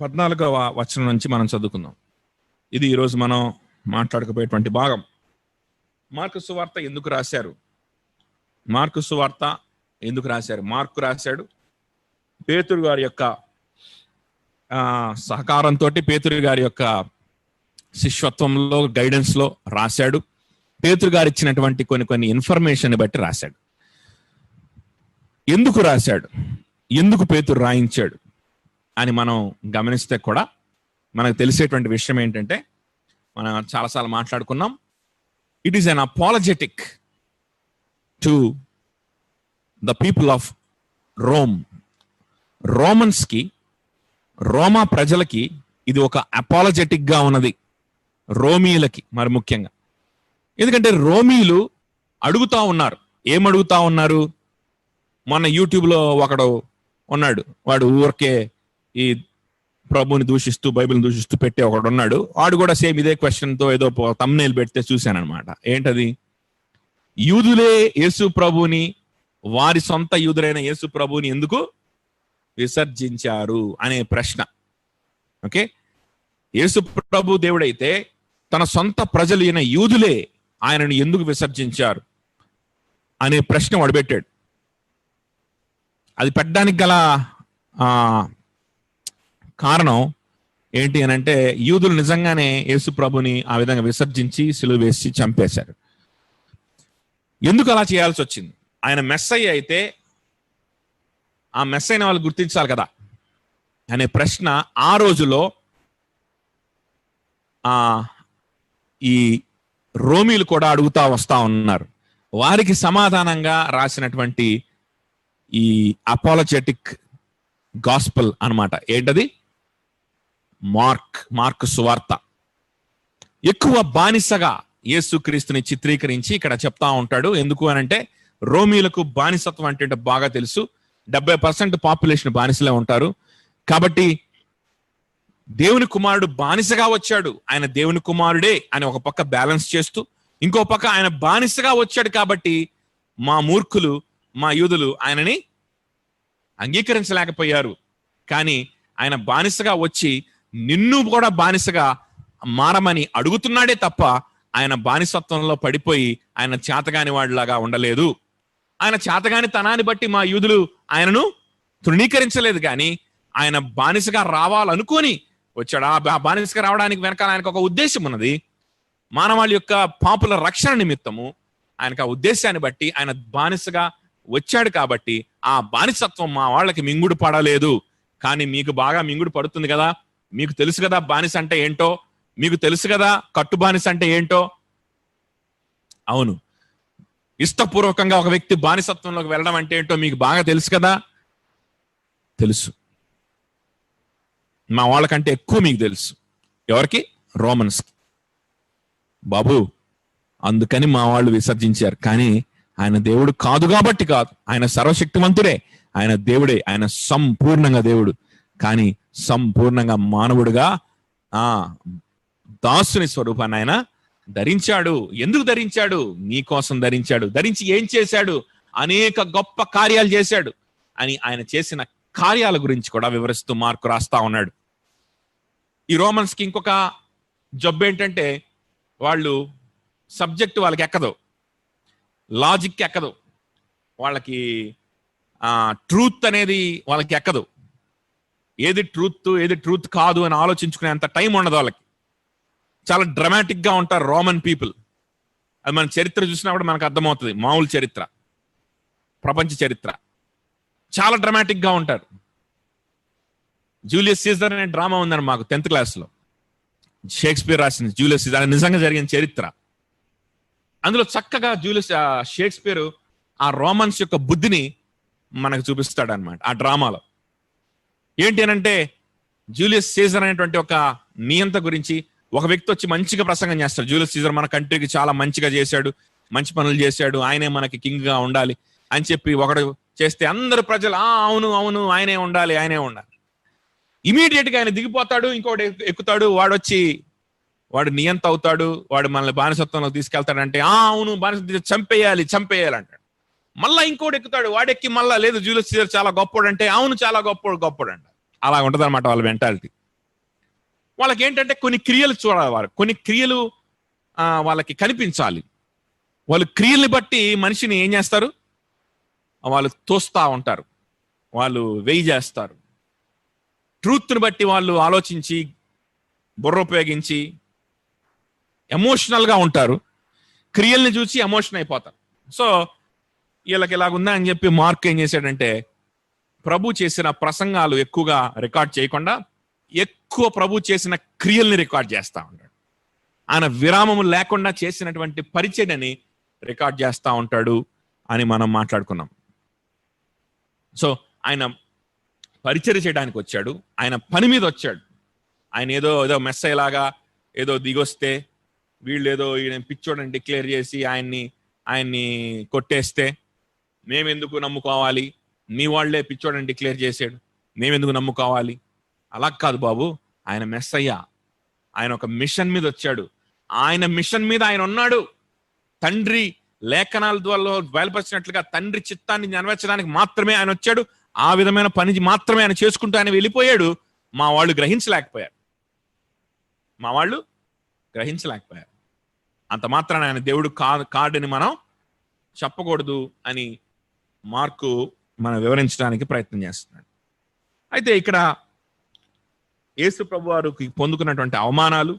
14వ వచనం నుంచి మనం చదువుకుందాం. ఇది ఈరోజు మనం మాట్లాడుకోబోయేటువంటి భాగం. మార్కు సువార్త ఎందుకు రాశారు? మార్కు సువార్త ఎందుకు రాశారు? మార్కు రాశాడు. పేతురు గారి యొక్క సహకారంతో, పేతురు గారి యొక్క శిష్యత్వంలో, గైడెన్స్ లో రాశాడు. పేతురు గారు ఇచ్చినటువంటి కొన్ని ఇన్ఫర్మేషన్ బట్టి రాశాడు. ఎందుకు రాశాడు, ఎందుకు పేతురు రాయించాడు అని మనం గమనిస్తే కూడా మనకు తెలిసేటువంటి విషయం ఏంటంటే, మనం చాలాసార్లు మాట్లాడుకున్నాం, it is unapologetic to the people of Rome. రోమన్స్కి, రోమా ప్రజలకి ఇది ఒక అపాలజెటిక్ గా ఉన్నది, రోమీయులకి మరి ముఖ్యంగా. ఎందుకంటే రోమీయులు అడుగుతా ఉన్నారు. ఏమడుగుతా ఉన్నారు? మొన్న యూట్యూబ్లో ఒకడు ఉన్నాడు, వాడు ఊరికే ఈ ప్రభుని దూషిస్తూ, బైబిల్ని దూషిస్తూ పెట్టే ఒకడు ఉన్నాడు. వాడు కూడా సేమ్ ఇదే క్వశ్చన్తో ఏదో థంబ్నెయిల్ పెడితే చూశాను అనమాట. ఏంటది? యూదులే యేసు ప్రభుని, వారి సొంత యూదులైన యేసు ప్రభుని ఎందుకు విసర్జించారు అనే ప్రశ్న. ఓకే, యేసు ప్రభు దేవుడైతే తన సొంత ప్రజలు అయిన యూదులే ఆయనను ఎందుకు విసర్జించారు అనే ప్రశ్న వాడు పెట్టాడు. అది పెట్టడానికి గల కారణం ఏంటి అని అంటే, యూదులు నిజంగానే యేసు ప్రభుని ఆ విధంగా విసర్జించి సిలువ వేసి చంపేశారు. ఎందుకు అలా చేయాల్సి వచ్చింది? ఆయన మెస్సయ్య అయితే ఆ మెస్సయ్యని వాళ్ళు గుర్తించాలి కదా అనే ప్రశ్న ఆ రోజులో ఈ రోమీలు కూడా అడుగుతా వస్తా ఉన్నారు. వారికి సమాధానంగా రాసినటువంటి ఈ అపాలజెటిక్ గాస్పెల్ అన్నమాట. ఏంటది? మార్కు సువార్త. ఎక్కువ బానిసగా యేసుక్రీస్తుని చిత్రీకరించి ఇక్కడ చెప్తా ఉంటాడు. ఎందుకు అనంటే, రోమీలకు బానిసత్వం అంటే బాగా తెలుసు. 70% పాపులేషన్ బానిసలే ఉంటారు. కాబట్టి దేవుని కుమారుడు బానిసగా వచ్చాడు, ఆయన దేవుని కుమారుడే అని ఒక పక్క బ్యాలెన్స్ చేస్తూ, ఇంకో పక్క ఆయన బానిసగా వచ్చాడు కాబట్టి మా మూర్ఖులు, మా యూదులు ఆయనని అంగీకరించలేకపోయారు. కానీ ఆయన బానిసగా వచ్చి నిన్ను కూడా బానిసగా మారమని అడుగుతున్నాడే తప్ప ఆయన బానిసత్వంలో పడిపోయి ఆయన చేతగాని వాడిలాగా ఉండలేదు. ఆయన చేతగాని తనాన్ని బట్టి మా యూదులు ఆయనను తృణీకరించలేదు. కానీ ఆయన బానిసగా రావాలనుకొని వచ్చాడు. ఆ బానిసగా రావడానికి వెనకాల ఆయనకు ఒక ఉద్దేశం ఉన్నది. మానవాళి యొక్క పాపుల రక్షణ నిమిత్తము ఆయనకు ఆ ఉద్దేశాన్ని బట్టి ఆయన బానిసగా వచ్చాడు. కాబట్టి ఆ బానిసత్వం మా వాళ్ళకి మింగుడు పడలేదు. కానీ మీకు బాగా మింగుడు పడుతుంది కదా. మీకు తెలుసు కదా బానిస అంటే ఏంటో, మీకు తెలుసు కదా కట్టు బానిస అంటే ఏంటో. అవును, ఇష్టపూర్వకంగా ఒక వ్యక్తి బానిసత్వంలోకి వెళ్ళడం అంటే ఏంటో మీకు బాగా తెలుసు కదా. తెలుసు, మా వాళ్ళకంటే ఎక్కువ మీకు తెలుసు. ఎవరికి? రోమన్స్కి. బాబు, అందుకని మా వాళ్ళు విసర్జించారు. కానీ ఆయన దేవుడు కాదు కాబట్టి కాదు, ఆయన సర్వశక్తివంతుడే, ఆయన దేవుడే, ఆయన సంపూర్ణంగా దేవుడు. కానీ సంపూర్ణంగా మానవుడుగా దాసుని స్వరూపాన్ని ఆయన ధరించాడు. ఎందుకు ధరించాడు? నీ కోసం ధరించాడు. ధరించి ఏం చేశాడు? అనేక గొప్ప కార్యాలు చేశాడు అని ఆయన చేసిన కార్యాల గురించి కూడా వివరిస్తూ మార్కు రాస్తా ఉన్నాడు. ఈ రోమన్స్కి ఇంకొక జబ్బు ఏంటంటే, వాళ్ళు సబ్జెక్ట్ వాళ్ళకి ఎక్కదు, లాజిక్ ఎక్కదు, వాళ్ళకి ట్రూత్ అనేది వాళ్ళకి ఎక్కదు. ఏది ట్రూత్ కాదు అని ఆలోచించుకునేంత టైం ఉండదు వాళ్ళకి. చాలా డ్రమాటిక్ గా ఉంటారు రోమన్ పీపుల్. అది మన చరిత్ర చూసినప్పుడు మనకు అర్థమవుతుంది. మామూలు చరిత్ర, ప్రపంచ చరిత్ర చాలా డ్రమాటిక్ గా ఉంటారు. జూలియస్ సీజర్ అనే డ్రామా ఉందని మాకు 10th క్లాస్లో, షేక్స్పియర్ రాసింది. జూలియస్ సీజర్ నిజంగా జరిగిన చరిత్ర. అందులో చక్కగా షేక్స్పియర్ ఆ రోమన్స్ యొక్క బుద్ధిని మనకు చూపిస్తాడు అనమాట ఆ డ్రామాలో. ఏంటి అనంటే, జూలియస్ సీజర్ అనేటువంటి ఒక నియంత గురించి ఒక వ్యక్తి వచ్చి మంచిగా ప్రసంగం చేస్తాడు. జూలియస్ సీజర్ మన కంట్రీకి చాలా మంచిగా చేశాడు, మంచి పనులు చేశాడు, ఆయనే మనకి కింగ్ గా ఉండాలి అని చెప్పి ఒకడు చేస్తే అందరు ప్రజలు అవును అవును ఆయనే ఉండాలి, ఆయనే ఉండాలి. ఇమీడియట్ గా ఆయన దిగిపోతాడు, ఇంకోటి ఎక్కుతాడు, వాడు నియంత అవుతాడు, వాడు మనల్ని బానిసత్వంలో తీసుకెళ్తాడంటే అవును బానిస చంపేయాలి అంటాడు. మళ్ళా ఇంకోటి ఎక్కుతాడు, వాడెక్కి మళ్ళా లేదు జూలియస్ సీజర్ చాలా గొప్పోడు అంటే అవును చాలా గొప్పోడు అంట. అలా ఉంటది అనమాట వాళ్ళ మెంటాలిటీ. వాళ్ళకి ఏంటంటే కొన్ని క్రియలు చూడాలి, వారు కొన్ని క్రియలు వాళ్ళకి కనిపించాలి. వాళ్ళు క్రియల్ని బట్టి మనిషిని ఏం చేస్తారు, వాళ్ళు తోస్తా ఉంటారు, వాళ్ళు వెయ్యి చేస్తారు. ట్రూత్ని బట్టి వాళ్ళు ఆలోచించి బుర్ర ఉపయోగించి ఎమోషనల్గా ఉంటారు, క్రియల్ని చూసి ఎమోషన్ అయిపోతారు. సో వీళ్ళకి ఇలాగుందా అని చెప్పి మార్క్ ఏం చేశాడంటే, ప్రభు చేసిన ప్రసంగాలు ఎక్కువగా రికార్డ్ చేయకుండా ఎక్కువ ప్రభు చేసిన క్రియల్ని రికార్డ్ చేస్తూ ఉంటాడు. ఆయన విరామము లేకుండా చేసినటువంటి పరిచర్యని రికార్డ్ చేస్తూ ఉంటాడు అని మనం మాట్లాడుకున్నాం. సో ఆయన పరిచర్య చేయడానికి వచ్చాడు, ఆయన పని మీద వచ్చాడు. ఆయన ఏదో మెస్సయ్యలాగా ఏదో దిగొస్తే, వీళ్ళు ఏదో ఈయన పిచ్చోడని డిక్లేర్ చేసి ఆయన్ని కొట్టేస్తే మేమెందుకు నమ్ముకోవాలి, మీ వాళ్లే పిచ్చోడని డిక్లేర్ చేశాడు, మేమెందుకు నమ్ముకోవాలి. అలా కాదు బాబు, ఆయన మెస్సయ్య, ఆయన ఒక మిషన్ మీద వచ్చాడు. ఆయన మిషన్ మీద ఆయన ఉన్నాడు. తండ్రి లేఖనాల ద్వారా బయలుపరిచినట్లుగా తండ్రి చిత్తాన్ని నెరవేర్చడానికి మాత్రమే ఆయన వచ్చాడు. ఆ విధమైన పని మాత్రమే ఆయన చేసుకుంటూ ఆయన వెళ్ళిపోయాడు. మా వాళ్ళు గ్రహించలేకపోయారు. అంత మాత్రాన ఆయన దేవుడు కాడని మనం చెప్పకూడదు అని మార్కు మనం వివరించడానికి ప్రయత్నం చేస్తున్నాడు. అయితే ఇక్కడ యేసు ప్రభు వారికి పొందుకున్నటువంటి అవమానాలు,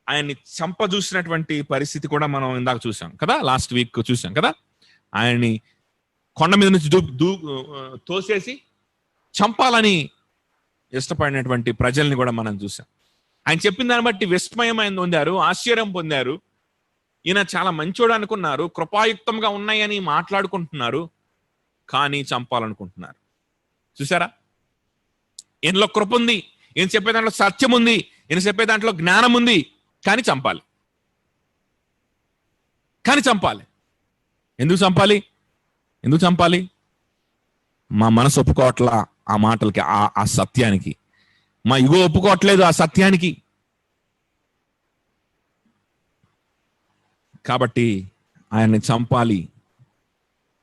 ఆయన్ని చంపజూసినటువంటి పరిస్థితి కూడా మనం ఇందాక చూసాం కదా, లాస్ట్ వీక్ చూసాం కదా. ఆయన్ని కొండ మీద నుంచి తోసేసి చంపాలని ఇష్టపడినటువంటి ప్రజల్ని కూడా మనం చూసాం. ఆయన చెప్పిన దాన్ని బట్టి విస్మయం పొందారు, ఆశ్చర్యం పొందారు. ఈయన చాలా మంచోడు అనుకున్నారు, కృపాయుక్తంగా ఉన్నాయని మాట్లాడుకుంటున్నారు, కానీ చంపాలనుకుంటున్నారు. చూసారా, ఈయనలో కృప ఉంది, ఈయన చెప్పే దాంట్లో సత్యం ఉంది, ఈయన చెప్పే దాంట్లో జ్ఞానం ఉంది, కానీ చంపాలి. ఎందుకు చంపాలి? మా మనసు ఒప్పుకోవట్లా ఆ మాటలకి, ఆ సత్యానికి. మా ఇగో ఒప్పుకోవట్లేదు ఆ సత్యానికి. కాబట్టి ఆయన్ని చంపాలి.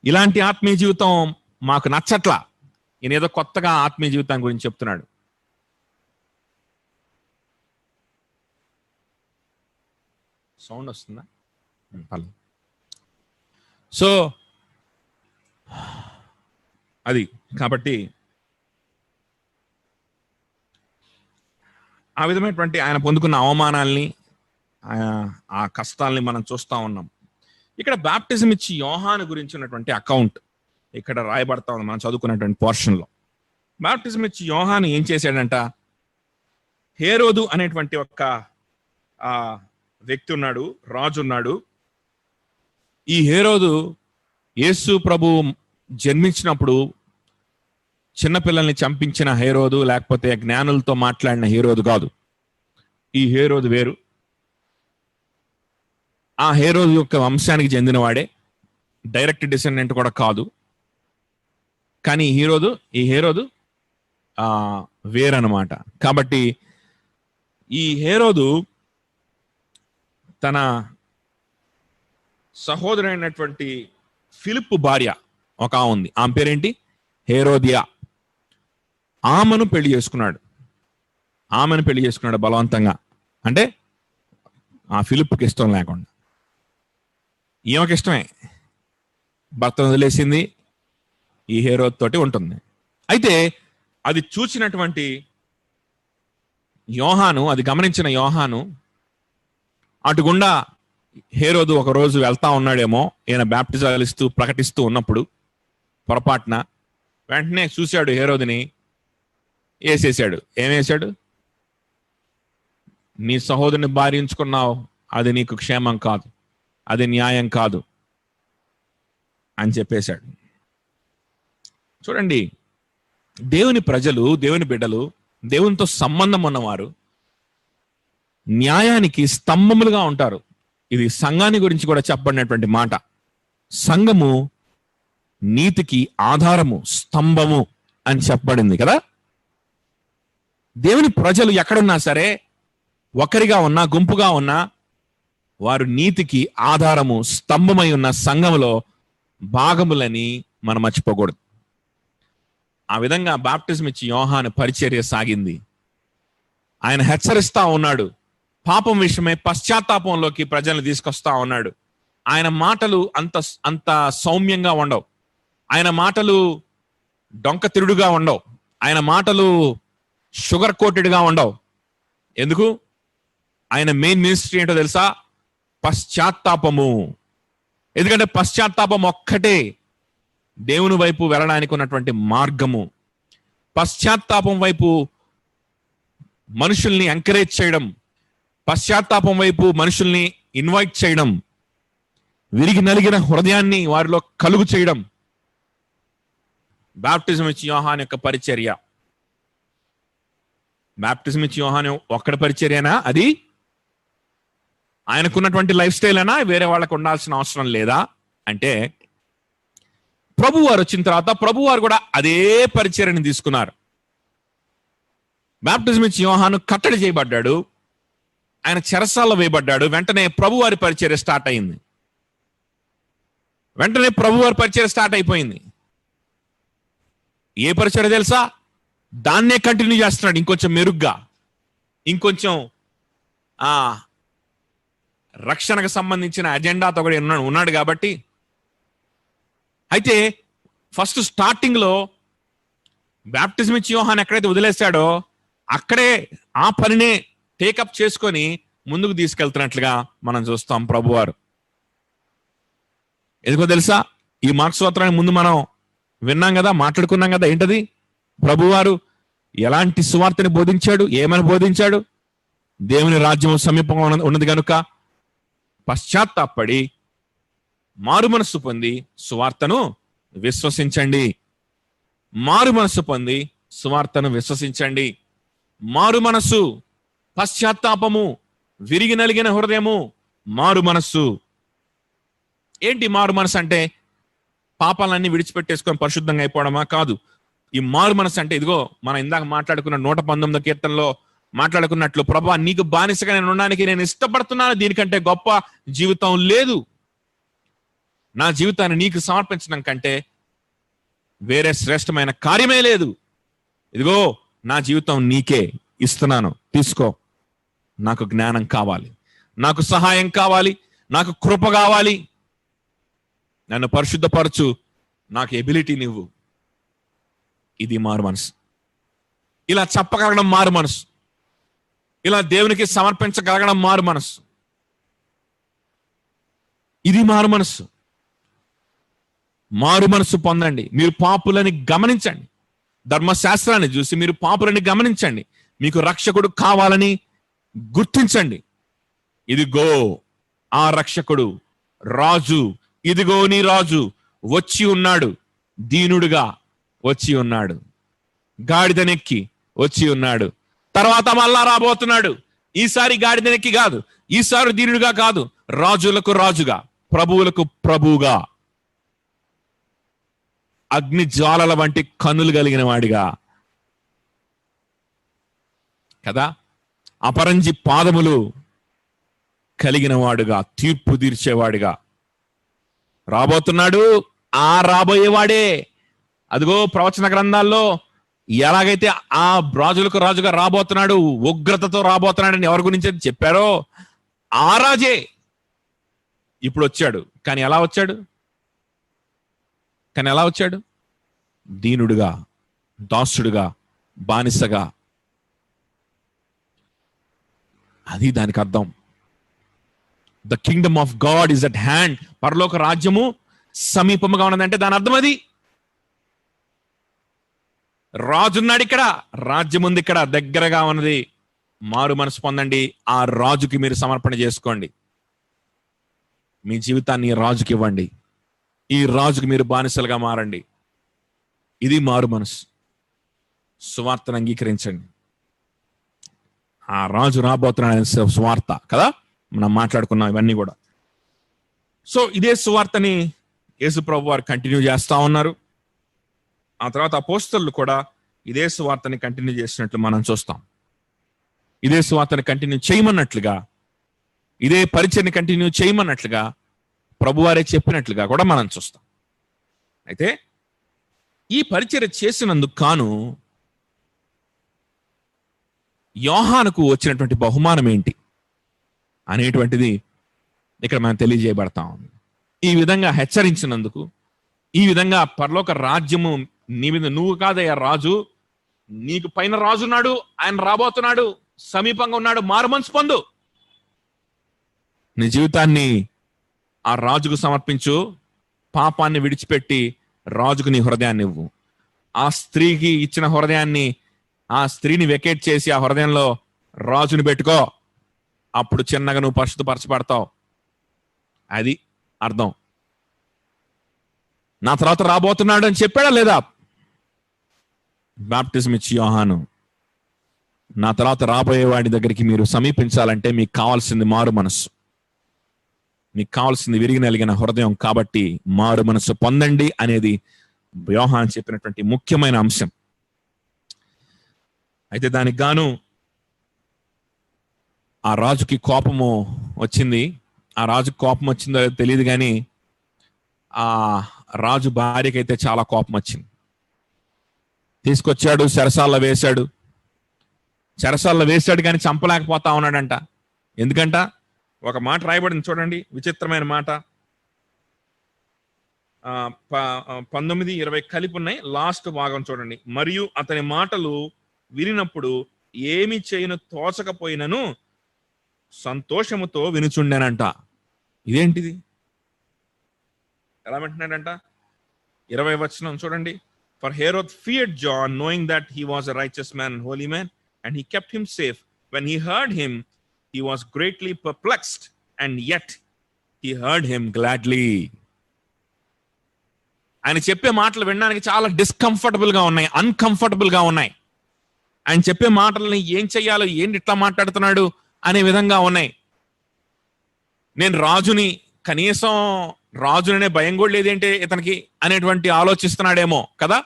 ఇలాంటి ఆత్మీయ జీవితం మాకు నచ్చట్లా. ఈయన ఏదో కొత్తగా ఆత్మీయ జీవితాన్ని గురించి చెప్తున్నాడు. సౌండ్ వస్తుందా? సో అది కాబట్టి ఆ విధమైనటువంటి ఆయన పొందుకున్న అవమానాల్ని, ఆ కష్టాల్ని మనం చూస్తా ఉన్నాం. ఇక్కడ బాప్టిజం ఇచ్చి యోహాను గురించి ఉన్నటువంటి అకౌంట్ ఇక్కడ రాయబడతా ఉంది మనం చదువుకున్నటువంటి పోర్షన్లో. బాప్టిజం ఇచ్చి యోహాను ఏం చేశాడంట, హేరోదు అనేటువంటి ఒక వ్యక్తి ఉన్నాడు, రాజు ఉన్నాడు. ఈ హేరోదు యేసు ప్రభు జన్మించినప్పుడు చిన్నపిల్లల్ని చంపించిన హేరోదు, లేకపోతే జ్ఞానులతో మాట్లాడిన హేరోదు కాదు. ఈ హేరోదు వేరు. ఆ హేరోదు యొక్క వంశానికి చెందినవాడే, డైరెక్ట్ డిసెండెంట్ కూడా కాదు. కానీ ఈ హేరోదు వేరనమాట. కాబట్టి ఈ హేరోదు తన సహోదరైనటువంటి ఫిలిప్పు భార్య ఒక ఉంది, ఆమె పేరేంటి, హేరోదియా. ఆమెను పెళ్లి చేసుకున్నాడు బలవంతంగా. అంటే ఆ ఫిలిప్కి ఇష్టం లేకుండా. ఈమెకి ఇష్టమే, భర్తను వదిలేసింది, ఈ హేరోద్ తోటి ఉంటుంది. అయితే అది చూసినటువంటి యోహాను, అది గమనించిన యోహాను అటుగుండా హేరోదు ఒక రోజు వెళ్తా ఉన్నాడేమో, ఈయన బ్యాప్టిజాలు ఇస్తూ ప్రకటిస్తూ ఉన్నప్పుడు పొరపాటున వెంటనే చూశాడు హేరోదుని, వేసేసాడు. ఏమేశాడు, నీ సహోదరుని భార్యించుకున్నావు, అది నీకు క్షేమం కాదు, అది న్యాయం కాదు అని చెప్పేశాడు. చూడండి, దేవుని ప్రజలు, దేవుని బిడ్డలు, దేవునితో సంబంధం ఉన్నవారు న్యాయానికి స్తంభములుగా ఉంటారు. ఇది సంఘాన్ని గురించి కూడా చెప్పబడినటువంటి మాట. సంఘము నీతికి ఆధారము, స్తంభము అని చెప్పబడింది కదా. దేవుని ప్రజలు ఎక్కడున్నా సరే, ఒకరిగా ఉన్నా గుంపుగా ఉన్నా, వారు నీతికి ఆధారము, స్తంభమై ఉన్న సంఘములో భాగములని మనం మర్చిపోకూడదు. ఆ విధంగా బాప్టిజం ఇచ్చి యోహాను పరిచర్య సాగింది. ఆయన హెచ్చరిస్తా ఉన్నాడు. పాపం విషయమై పశ్చాత్తాపంలోకి ప్రజల్ని తీసుకొస్తా ఉన్నాడు. ఆయన మాటలు అంత అంత సౌమ్యంగా ఉండవు. ఆయన మాటలు డొంక తిరుడుగా ఉండవు. ఆయన మాటలు షుగర్ కోటెడ్గా ఉండవు. ఎందుకు? ఆయన మెయిన్ మినిస్ట్రీ ఏంటో తెలుసా? పశ్చాత్తాపము. ఎందుకంటే పశ్చాత్తాపం ఒక్కటే దేవుని వైపు వెళ్ళడానికి ఉన్నటువంటి మార్గము. పశ్చాత్తాపం వైపు మనుషుల్ని ఎంకరేజ్ చేయడం, పశ్చాత్తాపం వైపు మనుషుల్ని ఇన్వైట్ చేయడం, విరిగి నలిగిన హృదయాన్ని వారిలో కలుగు చేయడం బాప్టిజం ఇచ్చి యోహాను యొక్క పరిచర్య. బాప్టిజం ఇచ్చి యోహాను ఒక్కడి పరిచర్యనా? అది ఆయనకున్నటువంటి లైఫ్ స్టైల్ అయినా వేరే వాళ్ళకు ఉండాల్సిన అవసరం లేదా అంటే, ప్రభు వారు వచ్చిన తర్వాత ప్రభు వారు కూడా అదే పరిచర్యని తీసుకున్నారు. బాప్టిజం ఇచ్చి యోహాను కట్టడి చేయబడ్డాడు, ఆయన చెరసాల్లో వేయబడ్డాడు. వెంటనే ప్రభు వారి పరిచర్య స్టార్ట్ అయింది. స్టార్ట్ అయిపోయింది. ఏ పరిచర్య తెలుసా? దాన్నే కంటిన్యూ చేస్తున్నాడు, ఇంకొంచెం మెరుగ్గా, ఇంకొంచెం రక్షణకు సంబంధించిన అజెండాతో కూడా ఉన్నాడు కాబట్టి. అయితే ఫస్ట్ స్టార్టింగ్ లో బాప్టిజం ఇచ్చి యోహాను ఎక్కడైతే వదిలేశాడో అక్కడే ఆ పనినే టేకప్ చేసుకొని ముందుకు తీసుకెళ్తున్నట్లుగా మనం చూస్తాం ప్రభువారు. ఎందుకో తెలుసా? ఈ మార్క్స్ సూత్రాన్ని ముందు మనం విన్నాం కదా, మాట్లాడుకున్నాం కదా. ఏంటది? ప్రభువారు ఎలాంటి సువార్తని బోధించాడు? ఏమని బోధించాడు? దేవుని రాజ్యం సమీపంగా ఉన్నది కనుక పశ్చాత్తాపడి మారు మనస్సు పొంది సువార్తను విశ్వసించండి. మారు మనస్సు పొంది సువార్తను విశ్వసించండి. మారు మనస్సు, పశ్చాత్తాపము, విరిగి నలిగిన హృదయము, మారు మనస్సు. ఏంటి మారు మనసు అంటే? పాపాలన్నీ విడిచిపెట్టేసుకొని పరిశుద్ధంగా అయిపోవడమా? కాదు. ఈ మారు మనసు అంటే ఇదిగో మనం ఇందాక మాట్లాడుకున్న 119వ కీర్తనలో మాట్లాడుకున్నట్లు, ప్రభువా నీకు బానిసగా నేను ఉండడానికి నేను ఇష్టపడుతున్నాను, దీనికంటే గొప్ప జీవితం లేదు. నా జీవితాన్ని నీకు సమర్పించడం కంటే వేరే శ్రేష్టమైన కార్యమే లేదు. ఇదిగో నా జీవితం నీకే ఇస్తున్నాను, తీసుకో. నాకు జ్ఞానం కావాలి, నాకు సహాయం కావాలి, నాకు కృప కావాలి, నన్ను పరిశుద్ధపరచు, నాకు ఎబిలిటీ నివ్వు. ఇది మారు మనసు. ఇలా చెప్పగలగడం మారు మనసు. ఇలా దేవునికి సమర్పించగలగడం మారు మనసు. ఇది మారు మనసు. మారు మనసు పొందండి. మీరు పాపులని గమనించండి. ధర్మశాస్త్రాన్ని చూసి మీరు పాపులని గమనించండి. మీకు రక్షకుడు కావాలని గుర్తించండి. ఇదిగో ఆ రక్షకుడు, రాజు, ఇదిగో నీ రాజు వచ్చి ఉన్నాడు, దీనుడుగా వచ్చి ఉన్నాడు, గాడిదనెక్కి వచ్చి ఉన్నాడు, తర్వాత మళ్ళా రాబోతున్నాడు. ఈసారి గాడిదనెక్కి కాదు, ఈసారి దీనుడుగా కాదు, రాజులకు రాజుగా, ప్రభువులకు ప్రభువుగా, అగ్ని జ్వాలల వంటి కన్నులు కలిగిన వాడిగా కదా, అపరంజి పాదములు కలిగిన వాడుగా, తీర్పు తీర్చేవాడిగా రాబోతున్నాడు. ఆ రాబోయేవాడే. అదిగో ప్రవచన గ్రంథాల్లో ఎలాగైతే ఆ రాజులకు రాజుగా రాబోతున్నాడు, ఉగ్రతతో రాబోతున్నాడని ఎవరి గురించి చెప్పారో ఆ రాజే ఇప్పుడు వచ్చాడు. కానీ ఎలా వచ్చాడు? దీనుడుగా, దాసుడుగా, బానిసగా. అది దానికి అర్థం. The Kingdom of God is at hand. పరలోక రాజ్యము సమీపముగా ఉన్నదంటే దాని అర్థం అది. రాజున్నాడు ఇక్కడ, రాజ్యం ఉంది ఇక్కడ, దగ్గరగా ఉన్నది. మారు మనసు పొందండి, ఆ రాజుకి మీరు సమర్పణ చేసుకోండి. మీ జీవితాన్ని రాజుకి ఇవ్వండి. ఈ రాజుకి మీరు బానిసలుగా మారండి. ఇది మారు మనసు. సువార్తను అంగీకరించండి. ఆ రాజు రాబోతున్నాడు సువార్త కదా, మనం మాట్లాడుకున్నాం ఇవన్నీ కూడా. సో ఇదే సువార్తని యేసు ప్రభు వారు కంటిన్యూ చేస్తా ఉన్నారు. ఆ తర్వాత అపోస్తలులు కూడా ఇదే సువార్తని కంటిన్యూ చేసినట్లు మనం చూస్తాం. ఇదే సువార్తని కంటిన్యూ చేయమన్నట్లుగా, ఇదే పరిచయని కంటిన్యూ చేయమన్నట్లుగా ప్రభువారే చెప్పినట్లుగా కూడా మనం చూస్తాం. అయితే ఈ పరిచర్య చేసినందుకు కాను యోహానుకు వచ్చినటువంటి బహుమానం ఏంటి అనేటువంటిది ఇక్కడ మనం తెలియజేయబడతా ఉంది. ఈ విధంగా హెచ్చరించినందుకు, ఈ విధంగా పరలోక రాజ్యము నీ మీద, నువ్వు కాదయ్యా రాజు, నీకు పైన రాజున్నాడు, ఆయన రాబోతున్నాడు, సమీపంగా ఉన్నాడు, మారు మనసు పొందు, నీ జీవితాన్ని ఆ రాజుకు సమర్పించు, పాపాన్ని విడిచిపెట్టి రాజుకు నీ హృదయాన్ని ఇవ్వు. ఆ స్త్రీకి ఇచ్చిన హృదయాన్ని, ఆ స్త్రీని వెకేట్ చేసి ఆ హృదయంలో రాజుని పెట్టుకో, అప్పుడు చిన్నగా నువ్వు పరిశుద్ధపరచబడతావు. అది అర్థం. నా తర్వాత రాబోతున్నాడు అని చెప్పాడా లేదా? బాప్టిజం ఇచ్చి యోహాను, నా తర్వాత రాబోయే వాడి దగ్గరికి మీరు సమీపించాలంటే మీకు కావాల్సింది మారు మనస్సు, మీకు కావాల్సింది విరిగి నలిగిన హృదయం. కాబట్టి మారు మనస్సు పొందండి అనేది యోహాను చెప్పినటువంటి ముఖ్యమైన అంశం. అయితే దానికి గాను ఆ రాజుకి కోపము వచ్చింది. ఆ రాజుకి కోపం వచ్చిందో తెలియదు, కానీ ఆ రాజు భార్యకి అయితే చాలా కోపం వచ్చింది. తీసుకొచ్చాడు, చెరసాల్లో వేశాడు. చెరసాల్లో వేశాడు కానీ చంపలేకపోతా ఉన్నాడంట. ఎందుకంట? ఒక మాట రాయబడింది చూడండి, విచిత్రమైన మాట. 19-20 కలిపి ఉన్నాయి. లాస్ట్ భాగం చూడండి. మరియు అతని మాటలు వినినప్పుడు ఏమి చేయను తోచకపోయినను సంతోషముతో వినుచుండెనంట. ఇదేంటిది? ఎలా వింటున్నాడంట? 20 వచనం చూడండి. For Herod feared John, knowing that he was a righteous man and holy man, and he kept him safe. When he heard him, he was greatly perplexed, and yet he heard him gladly. ఆయన చెప్పే మాటలు వినడానికి చాలా discomfortable గా ఉన్నాయి, uncomfortable గా ఉన్నాయి. ఆయన చెప్పే మాటలని ఏం చెయ్యాలో, ఏంటి ఇట్లా మాట్లాడుతున్నాడు అనే విధంగా ఉన్నాయి. నేను రాజుని, కనీసం రాజుననే భయం కూడా లేదేంటి ఇతనికి అనేటువంటి ఆలోచిస్తున్నాడేమో కదా.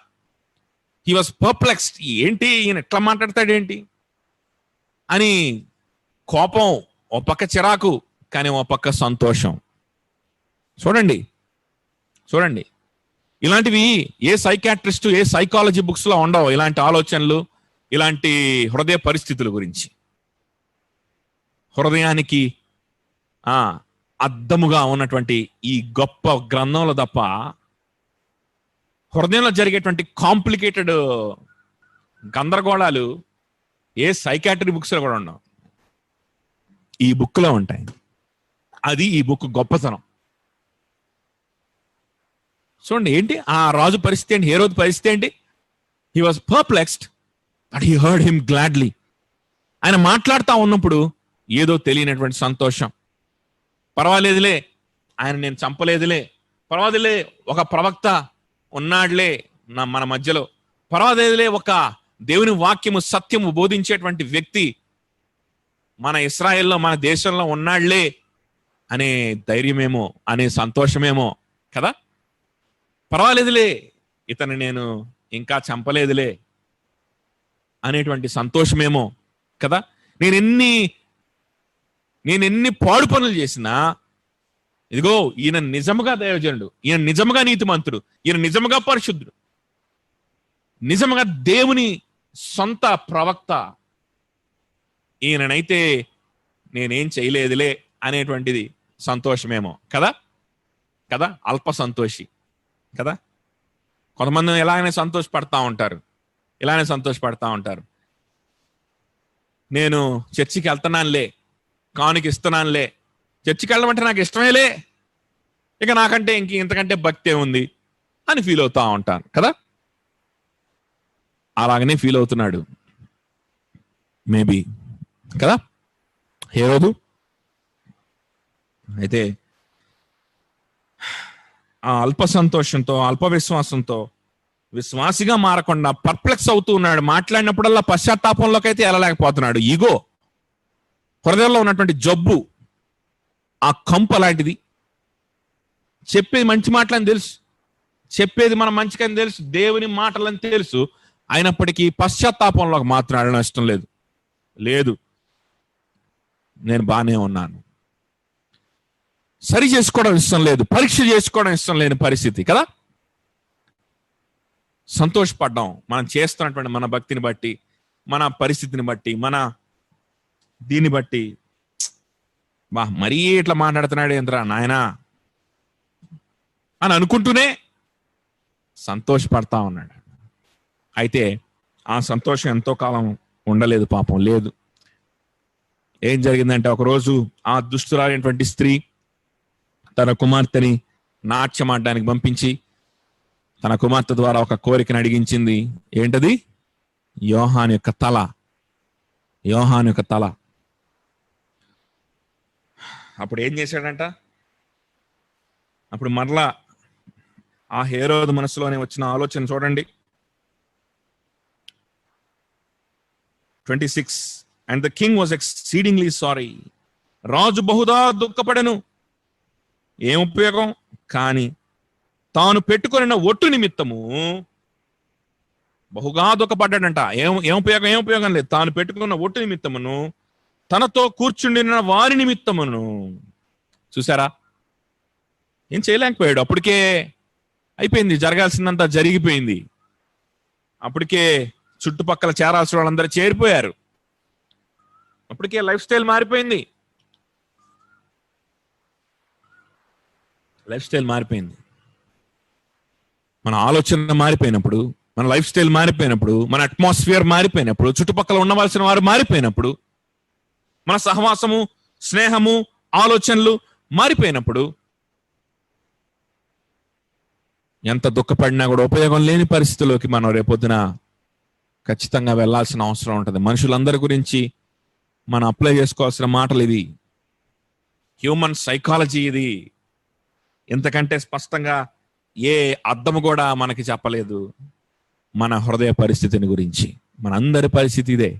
He was perplexed. ఏంటి ఈయన ఎట్లా మాట్లాడతాడేంటి అని కోపం, ఓ పక్క చిరాకు, కానీ ఓ పక్క సంతోషం. చూడండి చూడండి, ఇలాంటివి ఏ సైకాట్రిస్టు, ఏ సైకాలజీ బుక్స్ లో ఉండవు. ఇలాంటి ఆలోచనలు, ఇలాంటి హృదయ పరిస్థితుల గురించి. హృదయానికి అద్దముగా ఉన్నటువంటి ఈ గొప్ప గ్రంథంలో తప్ప హృదయంలో జరిగేటువంటి కాంప్లికేటెడ్ గందరగోళాలు ఏ సైకాట్రీ బుక్స్ లో కూడా ఉండవు, ఈ బుక్ లో ఉంటాయి. అది ఈ బుక్ గొప్పతనం. చూడండి ఏంటి ఆ రాజు పరిస్థితి ఏంటి, హేరోదు పరిస్థితి ఏంటి? He was perplexed but he heard him gladly. ఆయన మాట్లాడుతూ ఉన్నప్పుడు ఏదో తెలియనటువంటి సంతోషం. పర్వాలేదులే, ఆయన నేను చంపలేదులే, పర్వాలేదులే, ఒక ప్రవక్త ఉన్నాడులే మన మధ్యలో, పర్వాలేదులే, ఒక దేవుని వాక్యము సత్యము బోధించేటువంటి వ్యక్తి మన ఇస్రాయేల్లో, మన దేశంలో ఉన్నాడులే అనే ధైర్యమేమో, అనే సంతోషమేమో కదా. పర్వాలేదులే, ఇతను నేను ఇంకా చంపలేదులే అనేటువంటి సంతోషమేమో కదా. నేనెన్ని పాడు పనులు చేసినా, ఇదిగో ఈయన నిజముగా దైవజనుడు, ఈయన నిజముగా నీతిమంతుడు, ఈయన నిజముగా పరిశుద్ధుడు, నిజముగా దేవుని సొంత ప్రవక్త, ఈయననైతే నేనేం చేయలేదులే అనేటువంటిది సంతోషమేమో కదా కదా. అల్ప సంతోషి కదా. కొంతమంది ఇలాగనే సంతోషపడతా ఉంటారు. నేను చర్చికి వెళ్తున్నానులే, కానుక ఇస్తున్నానులే, చర్చికి వెళ్ళమంటే నాకు ఇష్టమేలే, ఇక నాకంటే ఇంతకంటే భక్తి ఉంది అని ఫీల్ అవుతా ఉంటాను కదా. అలాగనే ఫీల్ అవుతున్నాడు మేబీ కదా హేరోదు. అయితే ఆ అల్ప సంతోషంతో, అల్ప విశ్వాసంతో విశ్వాసిగా మారకుండా పర్ప్లెక్స్ అవుతూ ఉన్నాడు. మాట్లాడినప్పుడల్లా పశ్చాత్తాపంలోకి అయితే వెళ్ళలేకపోతున్నాడు. ఈగో, హృదయంలో ఉన్నటువంటి జబ్బు, ఆ కంపు అలాంటిది. చెప్పేది మంచి మాటలని తెలుసు, చెప్పేది మన మంచికని తెలుసు, దేవుని మాటలని తెలుసు, అయినప్పటికీ పశ్చాత్తాపంలోకి మాత్రం వెళ్ళడం ఇష్టం లేదు. నేను బాగానే ఉన్నాను, సరి చేసుకోవడం ఇష్టం లేదు, పరీక్ష చేసుకోవడం ఇష్టం లేని పరిస్థితి కదా. సంతోషపడ్డాం మనం చేస్తున్నటువంటి మన భక్తిని బట్టి, మన పరిస్థితిని బట్టి, మన దీన్ని బట్టి మరీ ఇట్లా మాట్లాడుతున్నాడు ఏంద్రా నాయనా అని అనుకుంటూనే సంతోషపడతా ఉన్నాడు. అయితే ఆ సంతోషం ఎంతో కాలం ఉండలేదు, పాపం లేదు. ఏం జరిగిందంటే ఒకరోజు ఆ దుష్టురాలైనటువంటి స్త్రీ తన కుమార్తెని నాట్యం ఆడడానికి పంపించి తన కుమార్తె ద్వారా ఒక కోరికను అడిగించింది. ఏంటది? యోహాను యొక్క తల. యోహాను యొక్క తల. అప్పుడు ఏం చేశాడంట? అప్పుడు మరలా ఆ హేరోదు మనసులోనే వచ్చిన ఆలోచన చూడండి. 26 And the king was exceedingly sorry. రాజు బహుదా దుఃఖపడెను. ఏం ఉపయోగం? కానీ తాను పెట్టుకొనిన ఒట్టు నిమిత్తము బహుగా దుఃఖపడ్డాడంట. ఏం ఉపయోగం లేదు. తాను పెట్టుకున్న ఒట్టు నిమిత్తమును తనతో కూర్చుండిన వారి నిమిత్తమును. చూసారా, ఏం చేయలేకపోయాడు. అప్పటికే అయిపోయింది, జరగాల్సిందంతా జరిగిపోయింది. అప్పటికే చుట్టుపక్కల చేరాల్సిన వాళ్ళందరూ చేరిపోయారు. అప్పటికే లైఫ్ స్టైల్ మారిపోయింది. లైఫ్ స్టైల్ మారిపోయింది. మన ఆలోచన మారిపోయినప్పుడు, మన లైఫ్ స్టైల్ మారిపోయినప్పుడు, మన అట్మాస్ఫియర్ మారిపోయినప్పుడు, చుట్టుపక్కల ఉండవలసిన వారు మారిపోయినప్పుడు, మన సహవాసము, స్నేహము, ఆలోచనలు మారిపోయినప్పుడు ఎంత దుఃఖపడినా కూడా ఉపయోగం లేని పరిస్థితుల్లోకి మనం రేపొద్దున ఖచ్చితంగా వెళ్లాల్సిన అవసరం ఉంటుంది. మనుషులందరి గురించి మనం అప్లై చేసుకోవాల్సిన మాటలు ఇది. హ్యూమన్ సైకాలజీ ఇది. ఇంతకంటే స్పష్టంగా ఏ అర్థము కూడా మనకి చెప్పలేదు మన హృదయ పరిస్థితిని గురించి. మన అందరి పరిస్థితి ఇదే.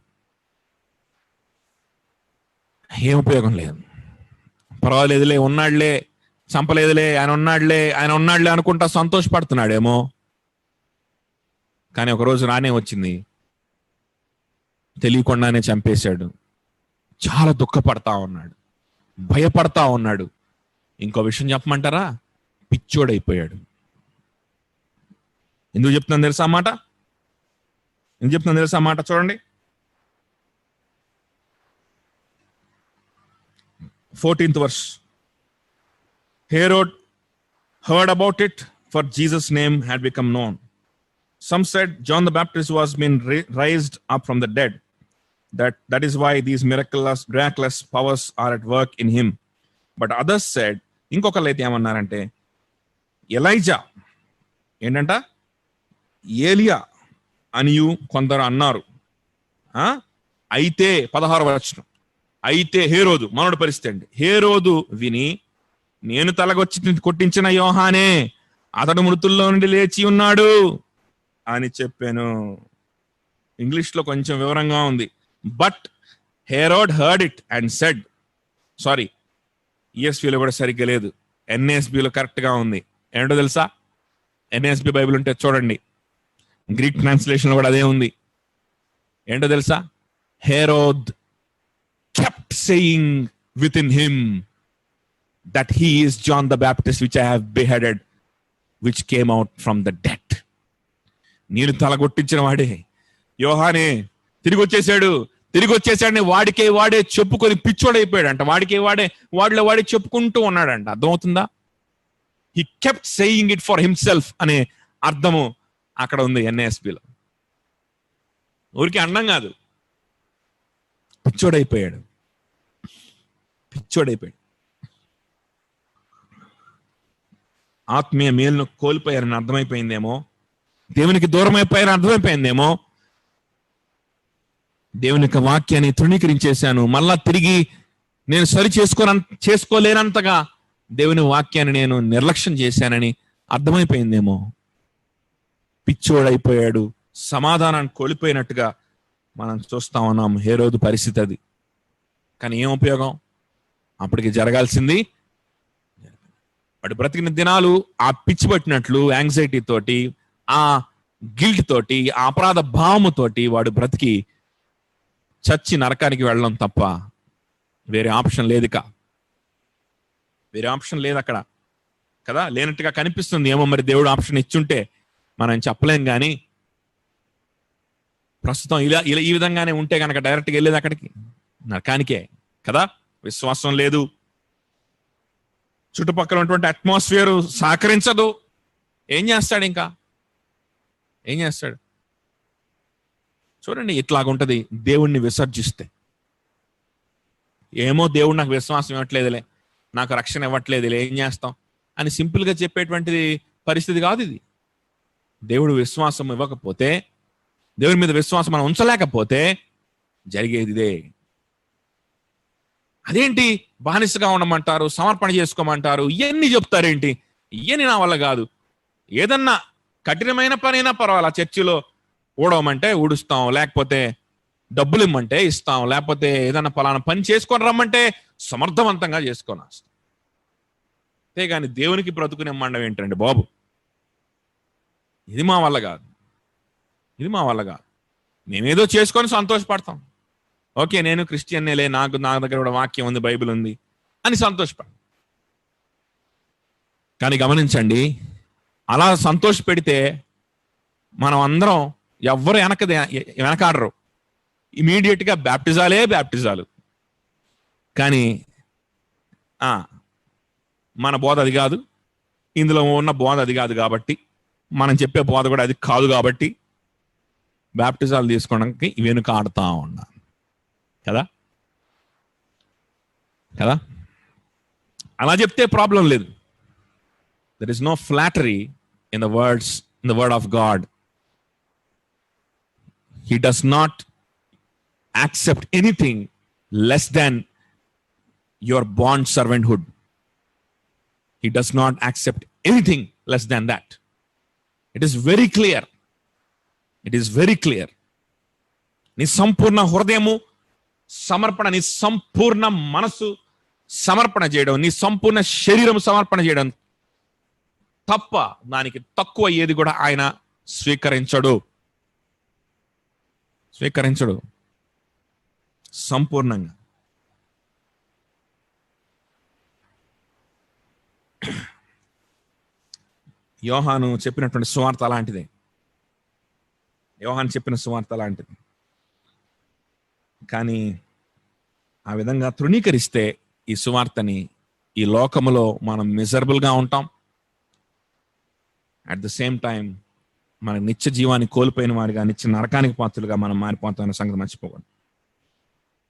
ఏం ఉపయోగం లేదు. పర్వాలేదులే, ఉన్నాడులే, చంపలేదులే, ఆయన ఉన్నాడులే అనుకుంటా సంతోషపడుతున్నాడేమో. కానీ ఒకరోజు రానే వచ్చింది, తెలియకుండానే చంపేశాడు. చాలా దుఃఖపడతా ఉన్నాడు, భయపడతా ఉన్నాడు. ఇంకో విషయం చెప్పమంటారా? పిచ్చోడైపోయాడు. ఎందుకు చెప్తున్నాను తెలుసా మాట? చూడండి. 14th verse. Herod heard about it, for Jesus' name had become known. Some said John the Baptist was been raised up from the dead. That is why these miraculous powers are at work in him. But others said, ఇంకొకళ్ళు అయితే ఏమన్నారంటే, Elijah ఏంటంట, ఏలియా అనియు కొందరు అన్నారు. అయితే 16వ వచనం, అయితే హేరోదు, మనోడి పరిస్థితి అండి. హేరోదు విని, నేను తలగొచ్చి కొట్టించిన యోహానే, అతడు మృతుల్లో నుండి లేచి ఉన్నాడు అని చెప్పాను. ఇంగ్లీష్లో కొంచెం వివరంగా ఉంది. But Herod heard it and said, sorry, ఈఎస్బీలో కూడా సరిగ్గా లేదు, ఎన్ఏఎస్బిలో కరెక్ట్ గా ఉంది. ఏంటో తెలుసా? ఎన్ఏఎస్బి బైబిల్ ఉంటే చూడండి, గ్రీక్ ట్రాన్స్లేషన్ కూడా అదే ఉంది. ఏంటో తెలుసా? Herod kept saying within him that he is John the Baptist which I have beheaded, which came out from the dead. నేను తలగొట్టించిన వాడే యోహానే తిరిగి వచ్చేసాడని వాడే చెప్పుకొని పిచ్చోడైపోయాడంట. వాడిలో చెప్పుకుంటూ ఉన్నాడంట. అర్థమవుతుందా? he kept saying it for himself అనే అర్థము అక్కడ ఉంది ఎన్ఏఎస్బిలో. ఊరికి అన్నం కాదు, పిచ్చోడైపోయాడు. ఆత్మీయ మేలును కోల్పోయారని అర్థమైపోయిందేమో, దేవునికి దూరం అయిపోయారని అర్థమైపోయిందేమో. దేవుని యొక్క వాక్యాన్ని తృణీకరించేశాను, మళ్ళా తిరిగి నేను సరి చేసుకోలేనంతగా దేవుని వాక్యాన్ని నేను నిర్లక్ష్యం చేశానని అర్థమైపోయిందేమో. పిచ్చోడైపోయాడు, సమాధానాన్ని కోల్పోయినట్టుగా మనం చూస్తా ఉన్నాం. హేరోదు పరిస్థితి అది. కానీ ఏం ఉపయోగం? అప్పటికి జరగాల్సింది. వాడు బ్రతికిన దినాలు ఆ పిచ్చి పట్టినట్లు యాంగ్జైటీ తోటి, ఆ గిల్ట్ తోటి, ఆ అపరాధ భావముతోటి వాడు బ్రతికి చచ్చి నరకానికి వెళ్ళడం తప్ప వేరే ఆప్షన్ లేదు అక్కడ కదా. లేనట్టుగా కనిపిస్తుంది. ఏమో మరి దేవుడు ఆప్షన్ ఇచ్చుంటే మనం చెప్పలేం. కానీ ప్రస్తుతం ఈ విధంగానే ఉంటే కనుక డైరెక్ట్గా వెళ్ళేది అక్కడికి. నరకానికే కదా. విశ్వాసం లేదు, చుట్టుపక్కల ఉన్నటువంటి అట్మాస్ఫియర్ సహకరించదు. ఏం చేస్తాడు? ఇంకా ఏం చేస్తాడు? చూడండి, ఇట్లాగుంటది దేవుణ్ణి విసర్జిస్తే. ఏమో దేవుడు నాకు విశ్వాసం ఇవ్వట్లేదులే, నాకు రక్షణ ఇవ్వట్లేదులే, ఏం చేస్తాం అని సింపుల్గా చెప్పేటువంటిది పరిస్థితి కాదు ఇది. దేవుడు విశ్వాసం ఇవ్వకపోతే, దేవుడి మీద విశ్వాసం మనం ఉంచలేకపోతే జరిగేది ఇదే. అదేంటి బానిసగా ఉండమంటారు, సమర్పణ చేసుకోమంటారు, ఇవన్నీ చెప్తారేంటి? ఇవన్నీ నా వల్ల కాదు. ఏదన్నా కఠినమైన పనైనా పర్వాలా, చర్చిలో ఊడవమంటే ఊడుస్తాం, లేకపోతే డబ్బులు ఇమ్మంటే ఇస్తాం, లేకపోతే ఏదన్నా పలానా పని చేసుకొని రమ్మంటే సమర్థవంతంగా చేసుకొని వస్తాం. అంతేగాని దేవునికి బ్రతుకుని ఇమ్మండం ఏంటండి బాబు? ఇది మా వల్ల కాదు, ఇది మా వల్ల కాదు. మేమేదో చేసుకొని సంతోషపడతాం. ఓకే, నేను క్రిస్టియన్నేలే, నా దగ్గర కూడా వాక్యం ఉంది, బైబిల్ ఉంది అని సంతోషపడ. కానీ గమనించండి, అలా సంతోష పెడితే మనం అందరం ఎవ్వరు వెనకాడరు. ఇమీడియట్గా బ్యాప్టిజాలు. కానీ మన బోధ అది కాదు, ఇందులో ఉన్న బోధ అది కాదు, కాబట్టి మనం చెప్పే బోధ కూడా అది కాదు, కాబట్టి బ్యాప్టిజాలు తీసుకోవడానికి వెనుక ఆడుతూ ఉన్నాను కదా. అలా చెప్తే ప్రాబ్లం లేదు. There is no flattery in the word of God. He does not accept anything less than your bond servanthood. He does not accept anything less than that. It is very clear. It is very clear. నీ సంపూర్ణ హృదయము సమర్పణ, నీ సంపూర్ణ మనసు సమర్పణ చేయడం, నీ సంపూర్ణ శరీరం సమర్పణ చేయడం తప్ప దానికి తక్కువ ఏది కూడా ఆయన స్వీకరించడు. సంపూర్ణంగా. యోహాను చెప్పినటువంటి సువార్త అలాంటిదే. యోహాను చెప్పిన సువార్త అలాంటిది. కానీ ఆ విధంగా తృణీకరిస్తే ఈ సువార్తని, ఈ లోకములో మనం మిజరబుల్గా ఉంటాం. అట్ ద సేమ్ టైం మన నిత్య జీవాన్ని కోల్పోయిన వారిగా, నిత్య నరకానికి పాత్రలుగా మనం మారిపోతాం అనే సంగతి మర్చిపోకూడదు.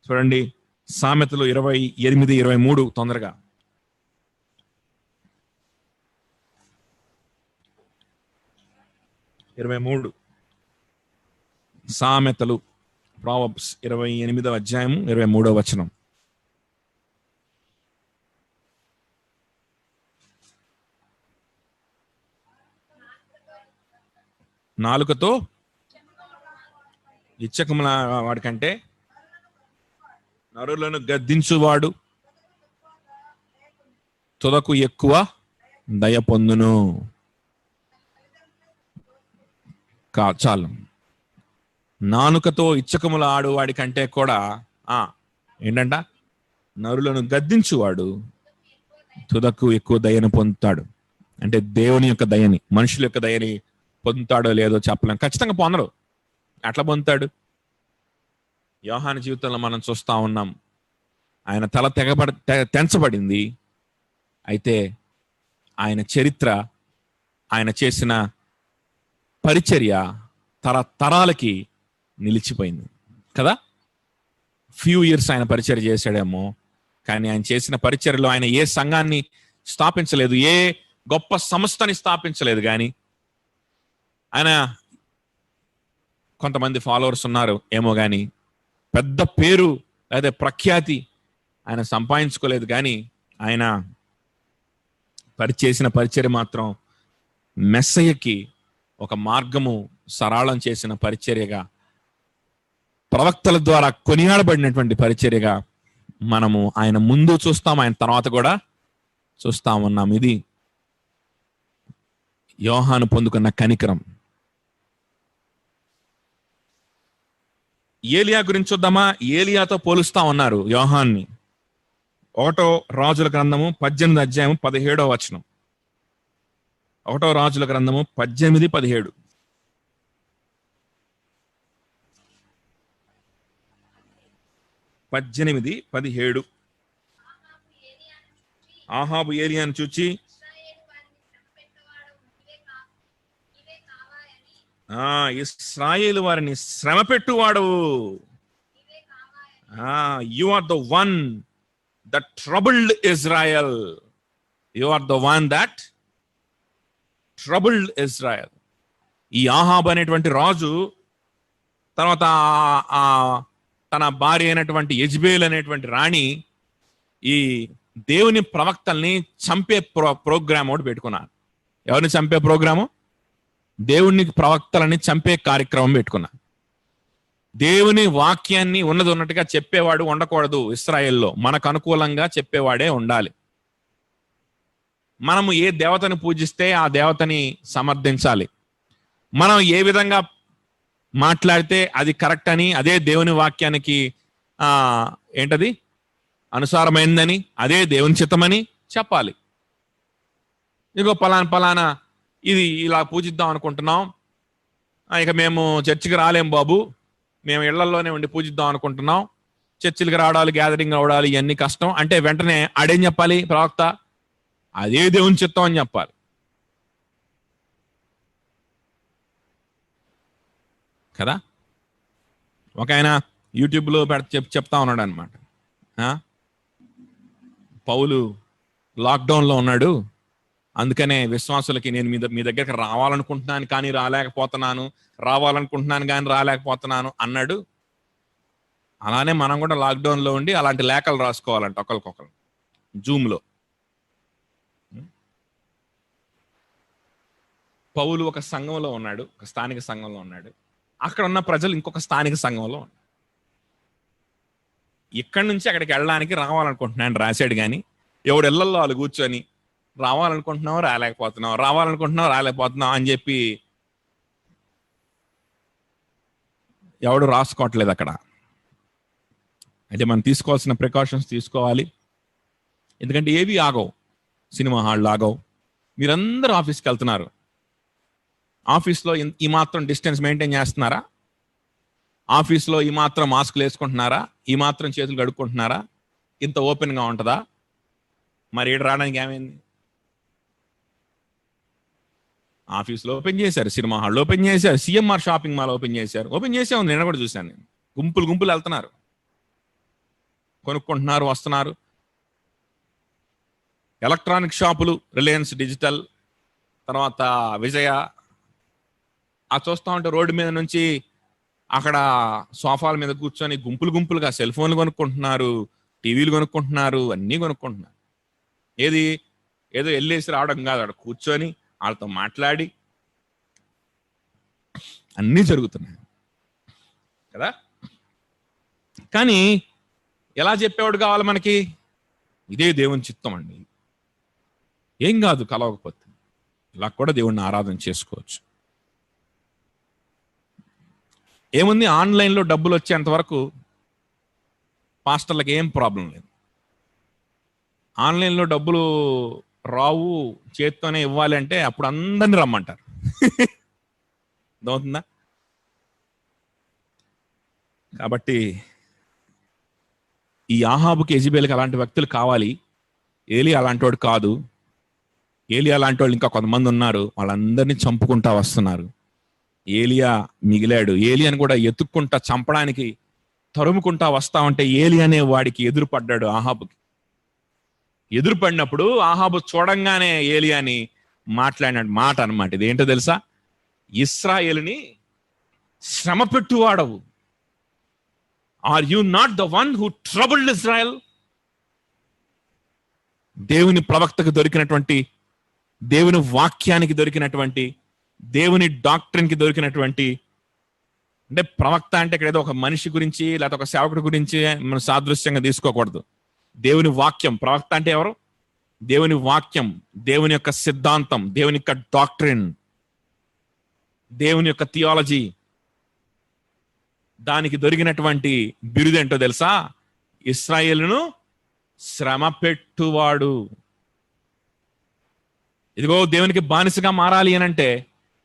చూడండి, సామెతలు 28:23 తొందరగా. సామెతలు, ప్రావర్బ్స్ 28వ అధ్యాయము 23వ వచనం. నాలుకతో ఇచ్చకముల వాడికంటే నరులను గద్దించువాడు తుదకు ఎక్కువ దయ పొందును. చాలు. నాలుకతో ఇచ్చకముల ఆడువాడి కంటే కూడా ఏంటంట, నరులను గద్దించువాడు తుదకు ఎక్కువ దయను పొందుతాడు. అంటే దేవుని యొక్క దయని, మనుషుల యొక్క దయని పొందుతాడో లేదో చెప్పలేం. ఖచ్చితంగా పొందడు. అట్లా పొందుతాడు. యోహాను జీవితంలో మనం చూస్తా ఉన్నాం, ఆయన తల తెంచబడింది. అయితే ఆయన చరిత్ర, ఆయన చేసిన పరిచర్య తరతరాలకి నిలిచిపోయింది కదా. ఫ్యూ ఇయర్స్ ఆయన పరిచర్య చేశాడేమో, కానీ ఆయన చేసిన పరిచర్యలో ఆయన ఏ సంఘాన్ని స్థాపించలేదు, ఏ గొప్ప సంస్థని స్థాపించలేదు. కానీ ఆయన కొంతమంది ఫాలోవర్స్ ఉన్నారు ఏమో, కానీ పెద్ద పేరు లేదా ప్రఖ్యాతి ఆయన సంపాదించుకోలేదు. కానీ ఆయన చేసిన పరిచర్య మాత్రం మెస్సయ్యకి ఒక మార్గము సరళం చేసిన పరిచర్యగా, ప్రవక్తల ద్వారా కొనియాడబడినటువంటి పరిచర్యగా మనము ఆయన ముందు చూస్తాం, ఆయన తర్వాత కూడా చూస్తా ఉన్నాం. ఇది యోహాను పొందుకున్న కనికరం. ఏలియా గురించి చూద్దామా? ఏలియాతో పోలుస్తా ఉన్నారు యోహాన్ని. 1 రాజుల గ్రంథము 18వ అధ్యాయము 17వ వచనం. 1 రాజుల గ్రంథము 18:17. 18:17. ఆహాబు ఏలియాను చూచి, ఇశ్రాయేలు వారిని శ్రమ పెట్టువాడవు, you are the one that troubled Israel, you are the one that troubled Israel. ఈ ఆహాబు అనేటువంటి రాజు తర్వాత తన భార్య అయినటువంటి యెజబెల్ అనేటువంటి రాణి ఈ దేవుని ప్రవక్తల్ని చంపే ప్రోగ్రామ్ ఒకటి పెట్టుకున్నారు. ఎవరిని చంపే ప్రోగ్రాము? దేవుని ప్రవక్తలని చంపే కార్యక్రమం పెట్టుకున్నారు. దేవుని వాక్యాన్ని ఉన్నది ఉన్నట్టుగా చెప్పేవాడు ఉండకూడదు ఇశ్రాయేల్లో. మనకు అనుకూలంగా చెప్పేవాడే ఉండాలి. మనము ఏ దేవతని పూజిస్తే ఆ దేవతని సమర్థించాలి. మనం ఏ విధంగా మాట్లాడితే అది కరెక్ట్ అని, అదే దేవుని వాక్యానికి ఏంటది అనుసారమైందని, అదే దేవుని చిత్తమని చెప్పాలి. ఇదిగో పలానా ఇది ఇలా పూజిద్దాం అనుకుంటున్నాం, ఇక మేము చర్చికి రాలేం బాబు, మేము ఇళ్లలోనే ఉండి పూజిద్దాం అనుకుంటున్నాం, చర్చిలకు రావడాలి, గ్యాదరింగ్ అవడాలి, ఇవన్నీ కష్టం అంటే వెంటనే ఆడేం చెప్పాలి? ప్రవక్త అదే దేవుని చిత్తం అని చెప్పాలి కదా. ఒక ఆయన యూట్యూబ్లో చెప్తా ఉన్నాడు అనమాట, పౌలు లాక్డౌన్లో ఉన్నాడు, అందుకనే విశ్వాసులకి నేను మీ దగ్గరికి రావాలనుకుంటున్నాను కానీ రాలేకపోతున్నాను, రావాలనుకుంటున్నాను కానీ రాలేకపోతున్నాను అన్నాడు. అలానే మనం కూడా లాక్డౌన్లో ఉండి అలాంటి లేఖలు రాసుకోవాలంట ఒకరికొకరు జూమ్లో. పౌలు ఒక సంఘంలో ఉన్నాడు, ఒక స్థానిక సంఘంలో ఉన్నాడు, అక్కడ ఉన్న ప్రజలు ఇంకొక స్థానిక సంఘంలో ఉన్నారు. ఇక్కడి నుంచి అక్కడికి వెళ్ళడానికి రావాలనుకుంటున్నాను రాశాడు, కానీ ఎవడు ఇళ్లలో వాళ్ళు కూర్చొని రావాలనుకుంటున్నావు రాలేకపోతున్నావు అని చెప్పి ఎవడు రాసుకోవట్లేదు అక్కడ. అయితే మనం తీసుకోవాల్సిన ప్రికాషన్స్ తీసుకోవాలి, ఎందుకంటే ఏవి ఆగవు, సినిమా హాళ్ళు ఆగవు. మీరందరూ ఆఫీస్కి వెళ్తున్నారు, ఆఫీస్లో ఈ మాత్రం డిస్టెన్స్ మెయింటైన్ చేస్తున్నారా? ఆఫీస్లో ఈ మాత్రం మాస్కులు వేసుకుంటున్నారా? ఈ మాత్రం చేతులు కడుక్కుంటున్నారా? ఇంత ఓపెన్గా ఉంటుందా? మరి ఏడు రావడానికి ఏమైంది? ఆఫీస్లో ఓపెన్ చేశారు, సినిమా హాల్లో ఓపెన్ చేశారు, సిఎంఆర్ షాపింగ్ మాల్ ఓపెన్ చేశారు, ఓపెన్ చేసే ఉంది. నేను కూడా చూశాను, నేను గుంపులు వెళ్తున్నారు, కొనుక్కుంటున్నారు, వస్తున్నారు. ఎలక్ట్రానిక్ షాపులు, రిలయన్స్ డిజిటల్, తర్వాత విజయ, చూస్తూ ఉంటే రోడ్డు మీద నుంచి అక్కడ సోఫాల మీద కూర్చొని గుంపులుగా సెల్ ఫోన్లు కొనుక్కుంటున్నారు, టీవీలు కొనుక్కుంటున్నారు, అన్నీ కొనుక్కుంటున్నారు. ఏదో వెళ్ళేసి రావడం కాదు, అక్కడ కూర్చొని వాళ్ళతో మాట్లాడి అన్నీ జరుగుతున్నాయి కదా. కానీ ఎలా చెప్పేవాడు కావాలి మనకి? ఇదే దేవుని చిత్తం అండి, ఏం కాదు కలవకపోతే, ఇలా కూడా దేవుణ్ణి ఆరాధన చేసుకోవచ్చు. ఏముంది, ఆన్లైన్లో డబ్బులు వచ్చేంత వరకు పాస్టర్లకు ఏం ప్రాబ్లం లేదు. ఆన్లైన్లో డబ్బులు రావు, చేత్తోనే ఇవ్వాలి అంటే అప్పుడు అందరినీ రమ్మంటారు. అర్థమవుతుందా? కాబట్టి ఈ ఆహాబుకి యెజబెల్కి అలాంటి వ్యక్తులు కావాలి. ఏలియా అలాంటి వాడు కాదు. ఏలియా లాంటి వాళ్ళు ఇంకా కొంతమంది ఉన్నారు, వాళ్ళందరినీ చంపుకుంటా వస్తున్నారు. ఏలియా మిగిలాడు. ఏలియాని కూడా ఎత్తుక్కుంటా చంపడానికి తరుముకుంటా వస్తా ఉంటే ఏలియా అనే వాడికి ఎదురుపడ్డాడు ఆహాబుకి. ఎదురుపడినప్పుడు ఆహాబు చూడంగానే ఏలియాని మాట్లాడినాడు మాట అన్నమాట. ఇదేంటో తెలుసా? ఇశ్రాయేలుని శ్రమ పెట్టువాడవు. Are you not the one who troubled Israel? దేవుని ప్రవక్తకు దొరికినటువంటి, దేవుని వాక్యానికి దొరికినటువంటి, దేవుని డాక్ట్రిన్కి దొరికినటువంటి, అంటే ప్రవక్త అంటే ఇక్కడ ఏదో ఒక మనిషి గురించి లేకపోతే ఒక సేవకుడి గురించి మనం సాదృశ్యంగా తీసుకోకూడదు. దేవుని వాక్యం. ప్రవక్త అంటే ఎవరు? దేవుని వాక్యం, దేవుని యొక్క సిద్ధాంతం, దేవుని యొక్క డాక్ట్రిన్, దేవుని యొక్క థియాలజీ, దానికి దొరికినటువంటి బిరుదేంటో తెలుసా? ఇశ్రాయేలును శ్రమ పెట్టువాడు. ఇదిగో దేవునికి బానిసగా మారాలి అని అంటే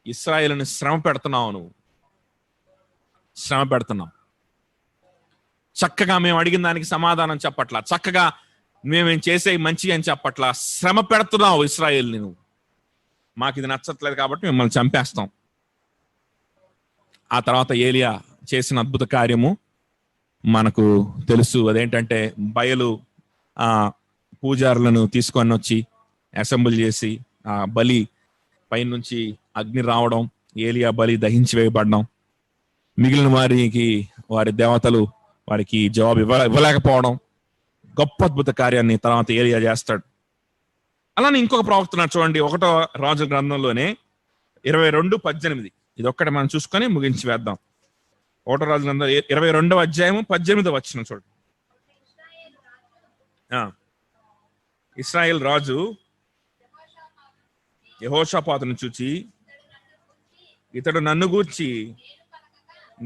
ఇశ్రాయేలును శ్రమ పెడుతున్నావు, నువ్వు శ్రమ పెడుతున్నావు. చక్కగా మేము అడిగిన దానికి సమాధానం చెప్పట్లా, చక్కగా మేమేం చేసే మంచి అని చెప్పట్లా, శ్రమ పెడుతున్నావు ఇశ్రాయేలుని, నువ్వు మాకు ఇది నచ్చట్లేదు కాబట్టి మిమ్మల్ని చంపేస్తాం. ఆ తర్వాత ఏలియా చేసిన అద్భుత కార్యము మనకు తెలుసు. అదేంటంటే బయలు పూజారులను తీసుకొని వచ్చి అసెంబ్లీ చేసి ఆ బలి పైనుంచి అగ్ని రావడం, ఏలియా బలి దహించి వేయబడడం, మిగిలిన వారికి వారి దేవతలు వారికి జవాబు ఇవ్వలేకపోవడం, గొప్ప అద్భుత కార్యాన్ని తర్వాత ఏలియా చేస్తాడు. అలానే ఇంకొక ప్రవక్త చూడండి, 1వ రాజుల గ్రంథంలోనే 22:18. ఇది ఒక్కటి మనం చూసుకొని ముగించి వేద్దాం. 1వ రాజుల గ్రంథం 22వ అధ్యాయము 18వ వచనం చూడండి. ఇశ్రాయేల్ రాజు యెహోషాపాతును చూచి, ఇతడు నన్ను గూర్చి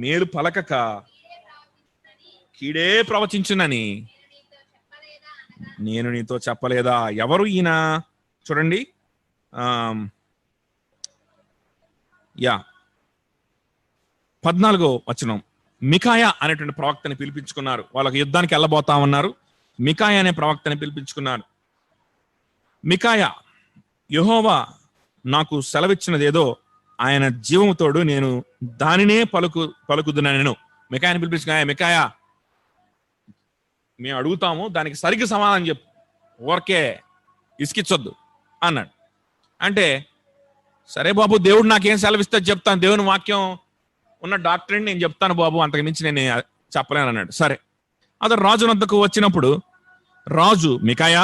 మేలు పలకక కీడే ప్రవచించునని నేను నీతో చెప్పలేదా? ఎవరు ఈయన? చూడండి, 14వ వచనం. మికాయా అనేటువంటి ప్రవక్తని పిలిపించుకున్నారు. వాళ్ళకి యుద్ధానికి వెళ్ళబోతా ఉన్నారు. మికాయా అనే ప్రవక్తని పిలిపించుకున్నారు. మికాయా, యెహోవా నాకు సెలవిచ్చినది ఏదో ఆయన జీవముతోడు నేను దానినే పలుకుదునను. మికాయాని పిలిపించుకున్నా, మికాయా మేము అడుగుతాము, దానికి సరిగ్గా సమాధానం చెప్పు, ఊరికే ఇసుకిచ్చొద్దు అన్నాడు. అంటే సరే బాబు, దేవుడు నాకేం సెలవిస్తే చెప్తాను, దేవుని వాక్యం ఉన్న డాక్టర్ని నేను చెప్తాను బాబు, అంతకు మించి నేను చెప్పలేను అన్నాడు. సరే, అతను రాజు వద్దకు వచ్చినప్పుడు రాజు, మికాయా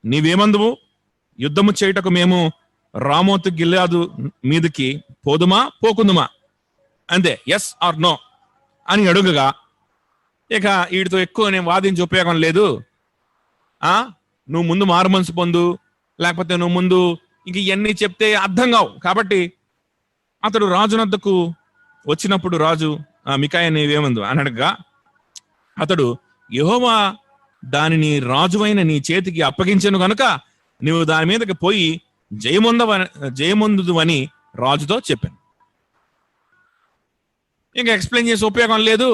నీవేమందువు? యుద్ధము చేయుటకు మేము రామోతు గిల్లాదు మీదకి పోదుమా పోకుందుమా? అంతే, ఎస్ ఆర్ నో అని అడుగగా, ఇక వీటితో ఎక్కువ నేను వాదించి ఉపయోగం లేదు, నువ్వు ముందు మారు మనసు పొందు, లేకపోతే నువ్వు ముందు ఇంక ఇవన్నీ చెప్తే అర్థం కావు. కాబట్టి అతడు రాజునద్దకు వచ్చినప్పుడు రాజు, మికాయా నీవేమందు అని అడగగా, అతడు, యెహోవా దానిని రాజువైన నీ చేతికి అప్పగించెను గనుక నువ్వు దాని మీదకి పోయి జయముందు అని రాజుతో చెప్పాను. ఇంకా ఎక్స్ప్లెయిన్ చేసి ఉపయోగం లేదు,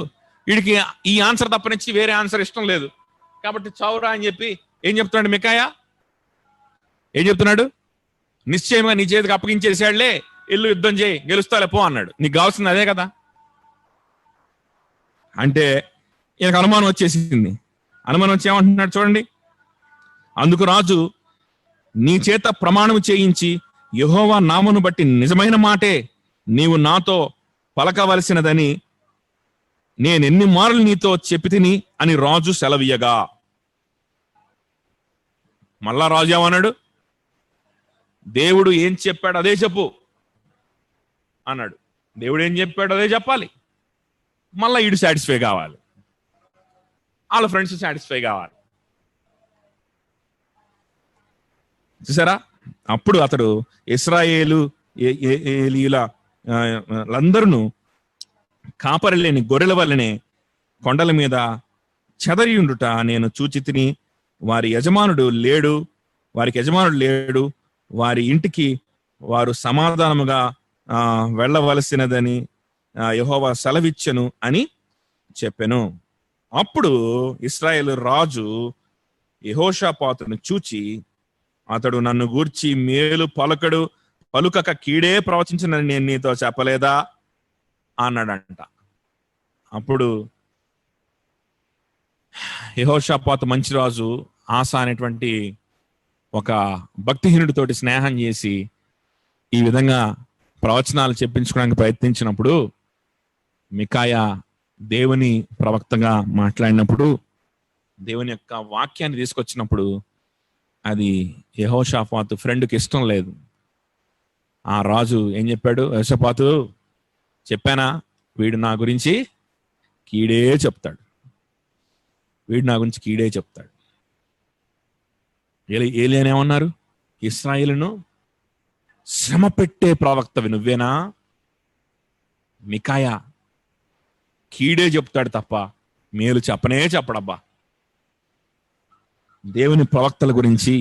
వీడికి ఈ ఆన్సర్ తప్పనిచ్చి వేరే ఆన్సర్ ఇష్టం లేదు, కాబట్టి చౌరా అని చెప్పి ఏం చెప్తున్నాడు మికాయా? ఏం చెప్తున్నాడు? నిశ్చయంగా నీ చేతికి అప్పగించేసాడులే, ఇల్లు యుద్ధం చేయి, గెలుస్తాలే పో అన్నాడు. నీకు కావాల్సింది అదే కదా. అంటే ఈయనకు అనుమానం వచ్చేసింది. అనుమానం వచ్చి ఏమంటున్నాడు చూడండి, అందుకు రాజు, నీ చేత ప్రమాణం చేయించి యెహోవా నామమును బట్టి నిజమైన మాటే నీవు నాతో పలకవలసినదని నేనెన్ని మారులు నీతో చెప్పి తిని అని రాజు సెలవీయగా. మళ్ళా రాజు ఏమన్నాడు? దేవుడు ఏం చెప్పాడు అదే చెప్పు అన్నాడు. దేవుడు ఏం చెప్పాడు అదే చెప్పాలి. మళ్ళా ఈడు సాటిస్ఫై కావాలి, వాళ్ళ ఫ్రెండ్స్ సాటిస్ఫై కావాలి. చూసారా? అప్పుడు అతడు ఇశ్రాయేలీయులందరూ కాపరి లేని గొర్రెల వల్లనే కొండల మీద చెదరియుండుట నేను చూచి తిని, వారికి యజమానుడు లేడు, వారి ఇంటికి వారు సమాధానముగా వెళ్ళవలసినదని యెహోవా సెలవిచ్చెను అని చెప్పెను. అప్పుడు ఇశ్రాయేలు రాజు యెహోషాపాతును చూచి, అతడు నన్ను గూర్చి మేలు పలుకక కీడే ప్రవచించునని నేను నీతో చెప్పలేదా అన్నాడంట. అప్పుడు యెహోషాపాతు మంచి రాజు, ఆసా అనేటువంటి ఒక భక్తిహీనుడితోటి స్నేహం చేసి ఈ విధంగా ప్రవచనాలు చెప్పించుకోవడానికి ప్రయత్నించినప్పుడు, మికాయా దేవుని ప్రవక్తగా మాట్లాడినప్పుడు, దేవుని యొక్క వాక్యాన్ని తీసుకొచ్చినప్పుడు అది యెహోషాపాతు ఫ్రెండ్కి ఇష్టం లేదు. ఆ రాజు ఏం చెప్పాడు? యెహోషాపాతు, చెప్పానా, వీడు నా గురించి కీడే చెప్తాడు. ఏలియానేమన్నారు? ఇశ్రాయేలును శ్రమ పెట్టే ప్రవక్తవి నువ్వేనా? మికాయా కీడే చెప్తాడు తప్ప మేలు చెప్పడబ్బా. దేవుని ప్రవక్తల గురించి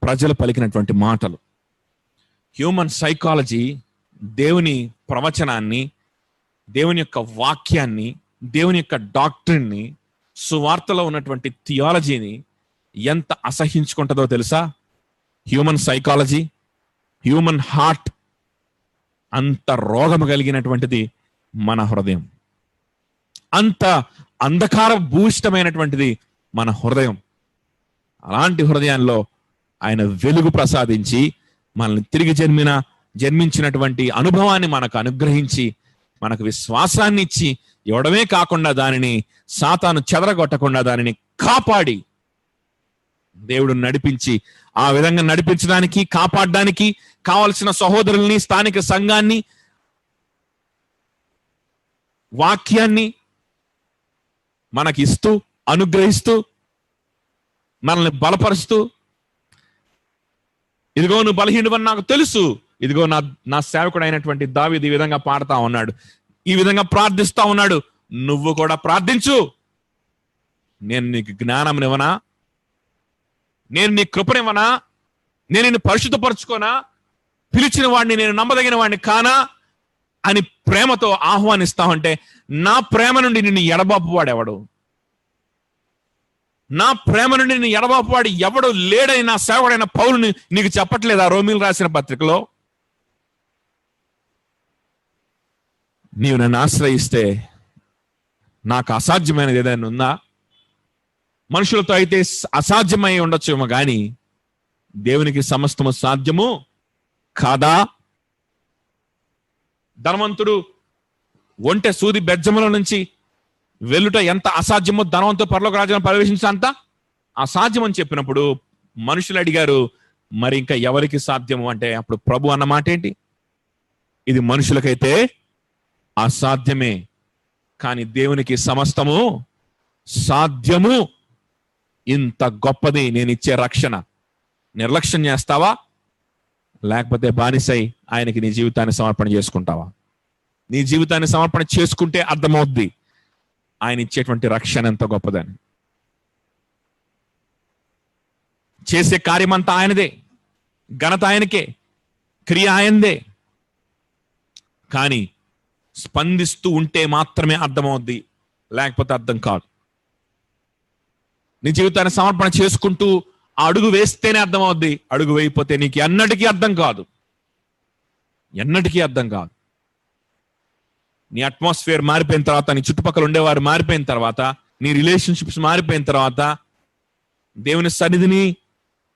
ప్రజలు పలికినటువంటి మాటలు, హ్యూమన్ సైకాలజీ దేవుని ప్రవచనాన్ని, దేవుని యొక్క వాక్యాన్ని దేవుని యొక్క డాక్ట్రిన్ని, సువార్తలో ఉన్నటువంటి థియాలజీని ఎంత అసహించుకుంటుందో తెలుసా? హ్యూమన్ సైకాలజీ, హ్యూమన్ హార్ట్, అంత రోగము కలిగినటువంటిది మన హృదయం. అంత అంధకార భూయిష్టమైనటువంటిది మన హృదయం. అలాంటి హృదయంలో ఆయన వెలుగు ప్రసాదించి మనల్ని తిరిగి జన్మించినటువంటి అనుభవాన్ని మనకు అనుగ్రహించి మనకు విశ్వాసాన్ని ఇచ్చి ఇవ్వడమే కాకుండా దానిని సాతాను చెదరగొట్టకుండా దానిని కాపాడి దేవుడు నడిపించి, ఆ విధంగా నడిపించడానికి, కాపాడడానికి కావలసిన సహోదరుల్ని, స్థానిక సంఘాన్ని, వాక్యాన్ని మనకిస్తూ, అనుగ్రహిస్తూ, మనల్ని బలపరుస్తూ, ఇదిగో నువ్వు బలహీనువని నాకు తెలుసు, ఇదిగో నా సేవకుడు అయినటువంటి దావీదు ఈ విధంగా పాడుతా ఉన్నాడు, ఈ విధంగా ప్రార్థిస్తా ఉన్నాడు, నువ్వు కూడా ప్రార్థించు, నేను నీకు జ్ఞానంనివ్వనా, నేను నీ కృపనివ్వనా, నేను నిన్ను పరిశుద్ధపరచుకోనా, పిలిచిన వాడిని నేను నమ్మదగిన వాడిని కానా అని ప్రేమతో ఆహ్వానిస్తామంటే, నా ప్రేమ నుండి నిన్ను ఎడబాపువాడెవడు, నా ప్రేమ నుండి నిన్ను ఎడబాపువాడు ఎవడు లేడని నా సేవకుడైన పౌలుని నీకు చెప్పట్లేదా రోమీలు రాసిన పత్రికలో? నీవు నన్ను ఆశ్రయిస్తే నాకు అసాధ్యమైనది ఏదైనా ఉందా? మనుషులతో అయితే అసాధ్యమై ఉండొచ్చేమో కానీ దేవునికి సమస్తము సాధ్యము కాదా? ధనవంతుడు ఒంటె సూది బెజ్జముల నుంచి వెలుట ఎంత అసాధ్యమో ధనవంతుడు పరలోక రాజ్యాన్ని ప్రవేశించంత అసాధ్యం అని చెప్పినప్పుడు మనుషులు అడిగారు, మరి ఇంకా ఎవరికి సాధ్యము అంటే అప్పుడు ప్రభు అన్న మాట ఏంటి? ఇది మనుషులకైతే అసాధ్యమే, కానీ దేవునికి సమస్తము సాధ్యము. ఇంత గొప్పది నేను ఇచ్చే రక్షణ నిర్లక్ష్యం చేస్తావా, లేకపోతే బానిసై ఆయనకి నీ జీవితాన్ని సమర్పణ చేసుకుంటావా? నీ జీవితాన్ని సమర్పణ చేసుకుంటే అర్థమవుద్ది ఆయన ఇచ్చేటువంటి రక్షణ ఎంత గొప్పదని. చేసే కార్యమంతా ఆయనదే, ఘనత ఆయనకే, క్రియ ఆయనదే. కానీ స్పందిస్తూ ఉంటే మాత్రమే అర్థమవుద్ది, లేకపోతే అర్థం కాదు. నీ జీవితాన్ని సమర్పణ చేసుకుంటూ ఆ అడుగు వేస్తేనే అర్థమవుద్ది, అడుగు వేయకపోతే నీకు ఎన్నటికీ అర్థం కాదు, ఎన్నటికీ అర్థం కాదు. నీ అట్మాస్ఫియర్ మారిపోయిన తర్వాత, నీ చుట్టుపక్కల ఉండేవారు మారిపోయిన తర్వాత, నీ రిలేషన్షిప్స్ మారిపోయిన తర్వాత, దేవుని సన్నిధిని,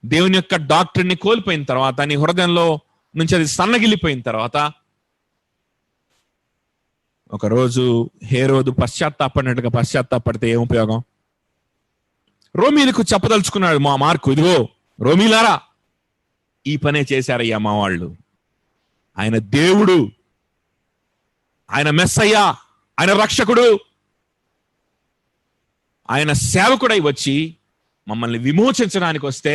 దేవుని యొక్క డాక్టర్ని కోల్పోయిన తర్వాత, నీ హృదయంలో నుంచి అది సన్నగిల్లిపోయిన తర్వాత, ఒకరోజు హేరోదు పశ్చాత్తాపడినట్టుగా పశ్చాత్తాపడితే ఏం ఉపయోగం? రోమీలకు చెప్పదలుచుకున్నాడు మా మార్కు, ఇదిగో రోమీలారా ఈ పనే చేశారయ్యా మా వాళ్ళు. ఆయన దేవుడు, ఆయన మెస్సయ్య, ఆయన రక్షకుడు, ఆయన సేవకుడై వచ్చి మమ్మల్ని విమోచించడానికి వస్తే,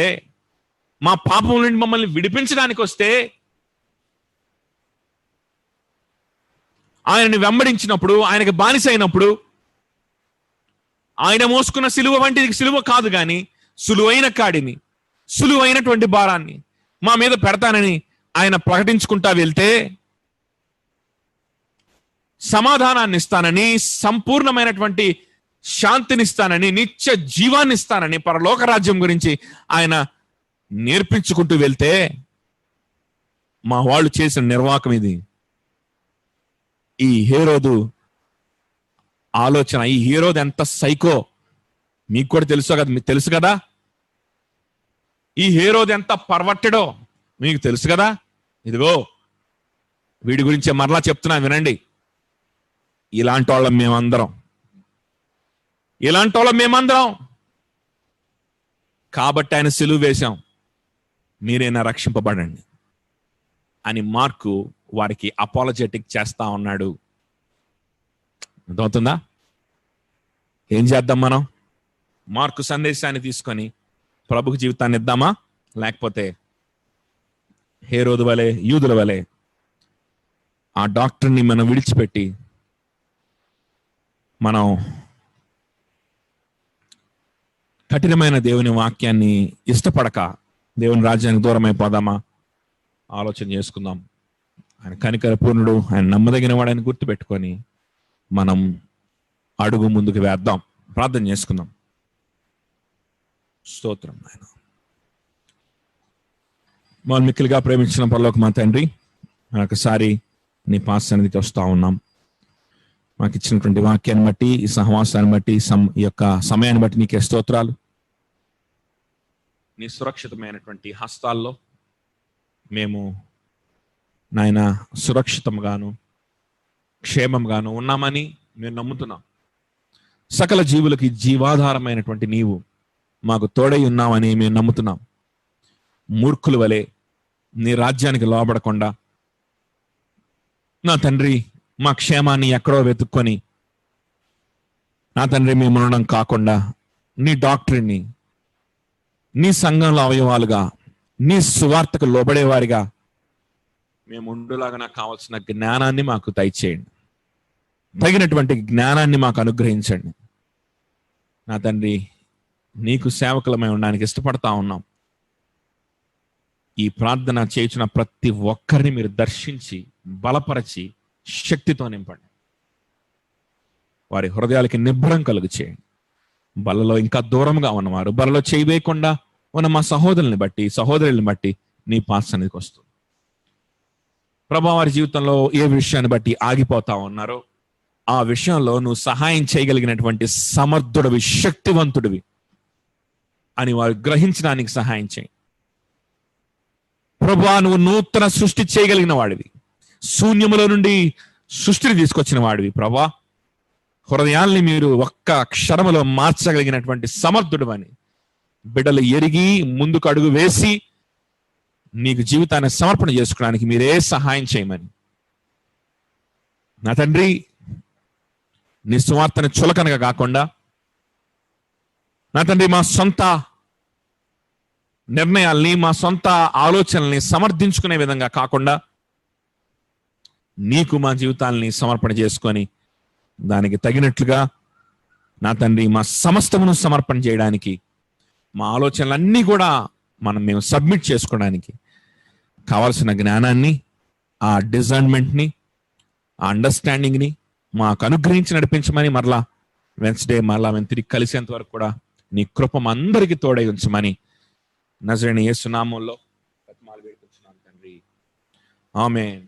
మా పాపం నుండి మమ్మల్ని విడిపించడానికి వస్తే, ఆయనని వెంబడించినప్పుడు, ఆయనకి బానిస అయినప్పుడు, ఆయన మోసుకున్న సిలువ వంటిది సిలువ కాదు కానీ సులువైన కాడిని, సులువైనటువంటి భారాన్ని మా మీద పెడతానని ఆయన ప్రకటించుకుంటా వెళ్తే, సమాధానాన్ని ఇస్తానని, సంపూర్ణమైనటువంటి శాంతినిస్తానని, నిత్య జీవాన్ని ఇస్తానని, పరలోక రాజ్యం గురించి ఆయన నేర్పించుకుంటూ వెళ్తే, మా వాళ్ళు చేసిన నిర్వాకం ఇది. ఈ హేరోదు ఆలోచన, ఈ హేరోదు ఎంత సైకో మీకు కూడా తెలుసు కదా. ఈ హేరోదు ఎంత పర్వట్టెడో మీకు తెలుసు కదా. ఇదిగో వీడి గురించి మరలా చెప్తున్నా వినండి. ఇలాంటి వాళ్ళం మేమందరం కాబట్టి ఆయన సిలువ వేశాం, మీరైనా రక్షింపబడండి అని మార్కు వారికి అపాలజెటిక్ చేస్తా ఉన్నాడు. అర్థమవుతుందా? ఏం చేద్దాం మనం? మార్కు సందేశాన్ని తీసుకొని ప్రభుకు జీవితాన్ని ఇద్దామా, లేకపోతే హేరోదు వలె, యూదుల వలె ఆ డాక్టర్ని మనం విడిచిపెట్టి మనం కఠినమైన దేవుని వాక్యాన్ని ఇష్టపడక దేవుని రాజ్యానికి దూరమైపోదామా? ఆలోచన చేసుకుందాం. ఆయన కనికర పూర్ణుడు, ఆయన నమ్మదగిన వాడని గుర్తుపెట్టుకొని మనం అడుగు ముందుకు వేద్దాం. ప్రార్థన చేసుకుందాం. స్తోత్రం నాయన. మమ్మల్ని మిక్కిలిగా ప్రేమించిన పరలోక మా తండ్రి, మరొకసారి నీ పాద సన్నిధికి వస్తూ ఉన్నాం. మాకు ఇచ్చినటువంటి వాక్యాన్ని బట్టి, ఈ సహవాసాన్ని బట్టి, ఈ యొక్క సమయాన్ని బట్టి నీకే స్తోత్రాలు. నీ సురక్షితమైనటువంటి హస్తాల్లో మేము నాయన సురక్షితంగాను క్షేమంగాను ఉన్నామని మేము నమ్ముతున్నాం. సకల జీవులకి జీవాధారమైనటువంటి నీవు మాకు తోడై ఉన్నామని మేము నమ్ముతున్నాం. మూర్ఖుల వలె నీ రాజ్యానికి లోబడకుండా నా తండ్రి మా క్షేమాన్ని ఎక్కడో వెతుక్కొని నా తండ్రి మేము ఉండడం కాకుండా నీ డాక్టరీని నీ సంఘంలో అవయవాలుగా నీ సువార్తకు లోబడేవారిగా మేము ఉండులాగా నాకు కావాల్సిన జ్ఞానాన్ని మాకు దయచేయండి. తగినటువంటి జ్ఞానాన్ని మాకు అనుగ్రహించండి. నా తండ్రి నీకు సేవకులమై ఉండడానికి ఇష్టపడతా ఉన్నాం. ఈ ప్రార్థన చేయుచున్న ప్రతి ఒక్కరిని మీరు దర్శించి బలపరచి శక్తితో నింపండి. వారి హృదయాలకి నిబ్బరం కలుగు చేయండి. బలలో ఇంకా దూరంగా ఉన్నవారు, బలలో చేయవేయకుండా ఉన్న మా సహోదరుల్ని బట్టి సహోదరుల్ని బట్టి నీ పాద సన్నిధికి వస్తుంది. ప్రభా, వారి జీవితంలో ఏ విషయాన్ని బట్టి ఆగిపోతా ఉన్నారో ఆ విషయంలో నువ్వు సహాయం చేయగలిగినటువంటి సమర్థుడివి, శక్తివంతుడివి అని వారు గ్రహించడానికి సహాయం చేయి. ప్రభా, నువ్వు నూతన సృష్టి చేయగలిగిన వాడివి, శూన్యములో నుండి సృష్టిని తీసుకొచ్చిన వాడివి. ప్రభా, హృదయాల్ని మీరు ఒక్క క్షణములో మార్చగలిగినటువంటి సమర్థుడు అని బిడ్డలు ఎరిగి ముందుకు అడుగు వేసి నీకు జీవితాన్ని సమర్పణ చేసుకోవడానికి మీరే సహాయం చేయమని నా తండ్రి, నీ సువార్తని చులకనగా కాకుండా నా తండ్రి మా సొంత నిర్ణయాల్ని మా సొంత ఆలోచనల్ని సమర్థించుకునే విధంగా కాకుండా నీకు మా జీవితాల్ని సమర్పణ చేసుకొని దానికి తగినట్లుగా నా తండ్రి మా సమస్తమును సమర్పణ చేయడానికి, మా ఆలోచనలన్నీ కూడా మేము సబ్మిట్ చేసుకోవడానికి కావాల్సిన జ్ఞానాన్ని, ఆ డిజైన్మెంట్ని, ఆ అండర్స్టాండింగ్ని మాకు అనుగ్రహించి నడిపించమని, మరలా వెన్స్డే మరలా మేము తిరిగి కలిసేంత వరకు కూడా నీ కృప అందరికీ తోడై ఉంచమని నజరేయుడైన యేసు నామములో బతిమాలి వేడుకొంచున్నాను తండ్రి. ఆమేన్.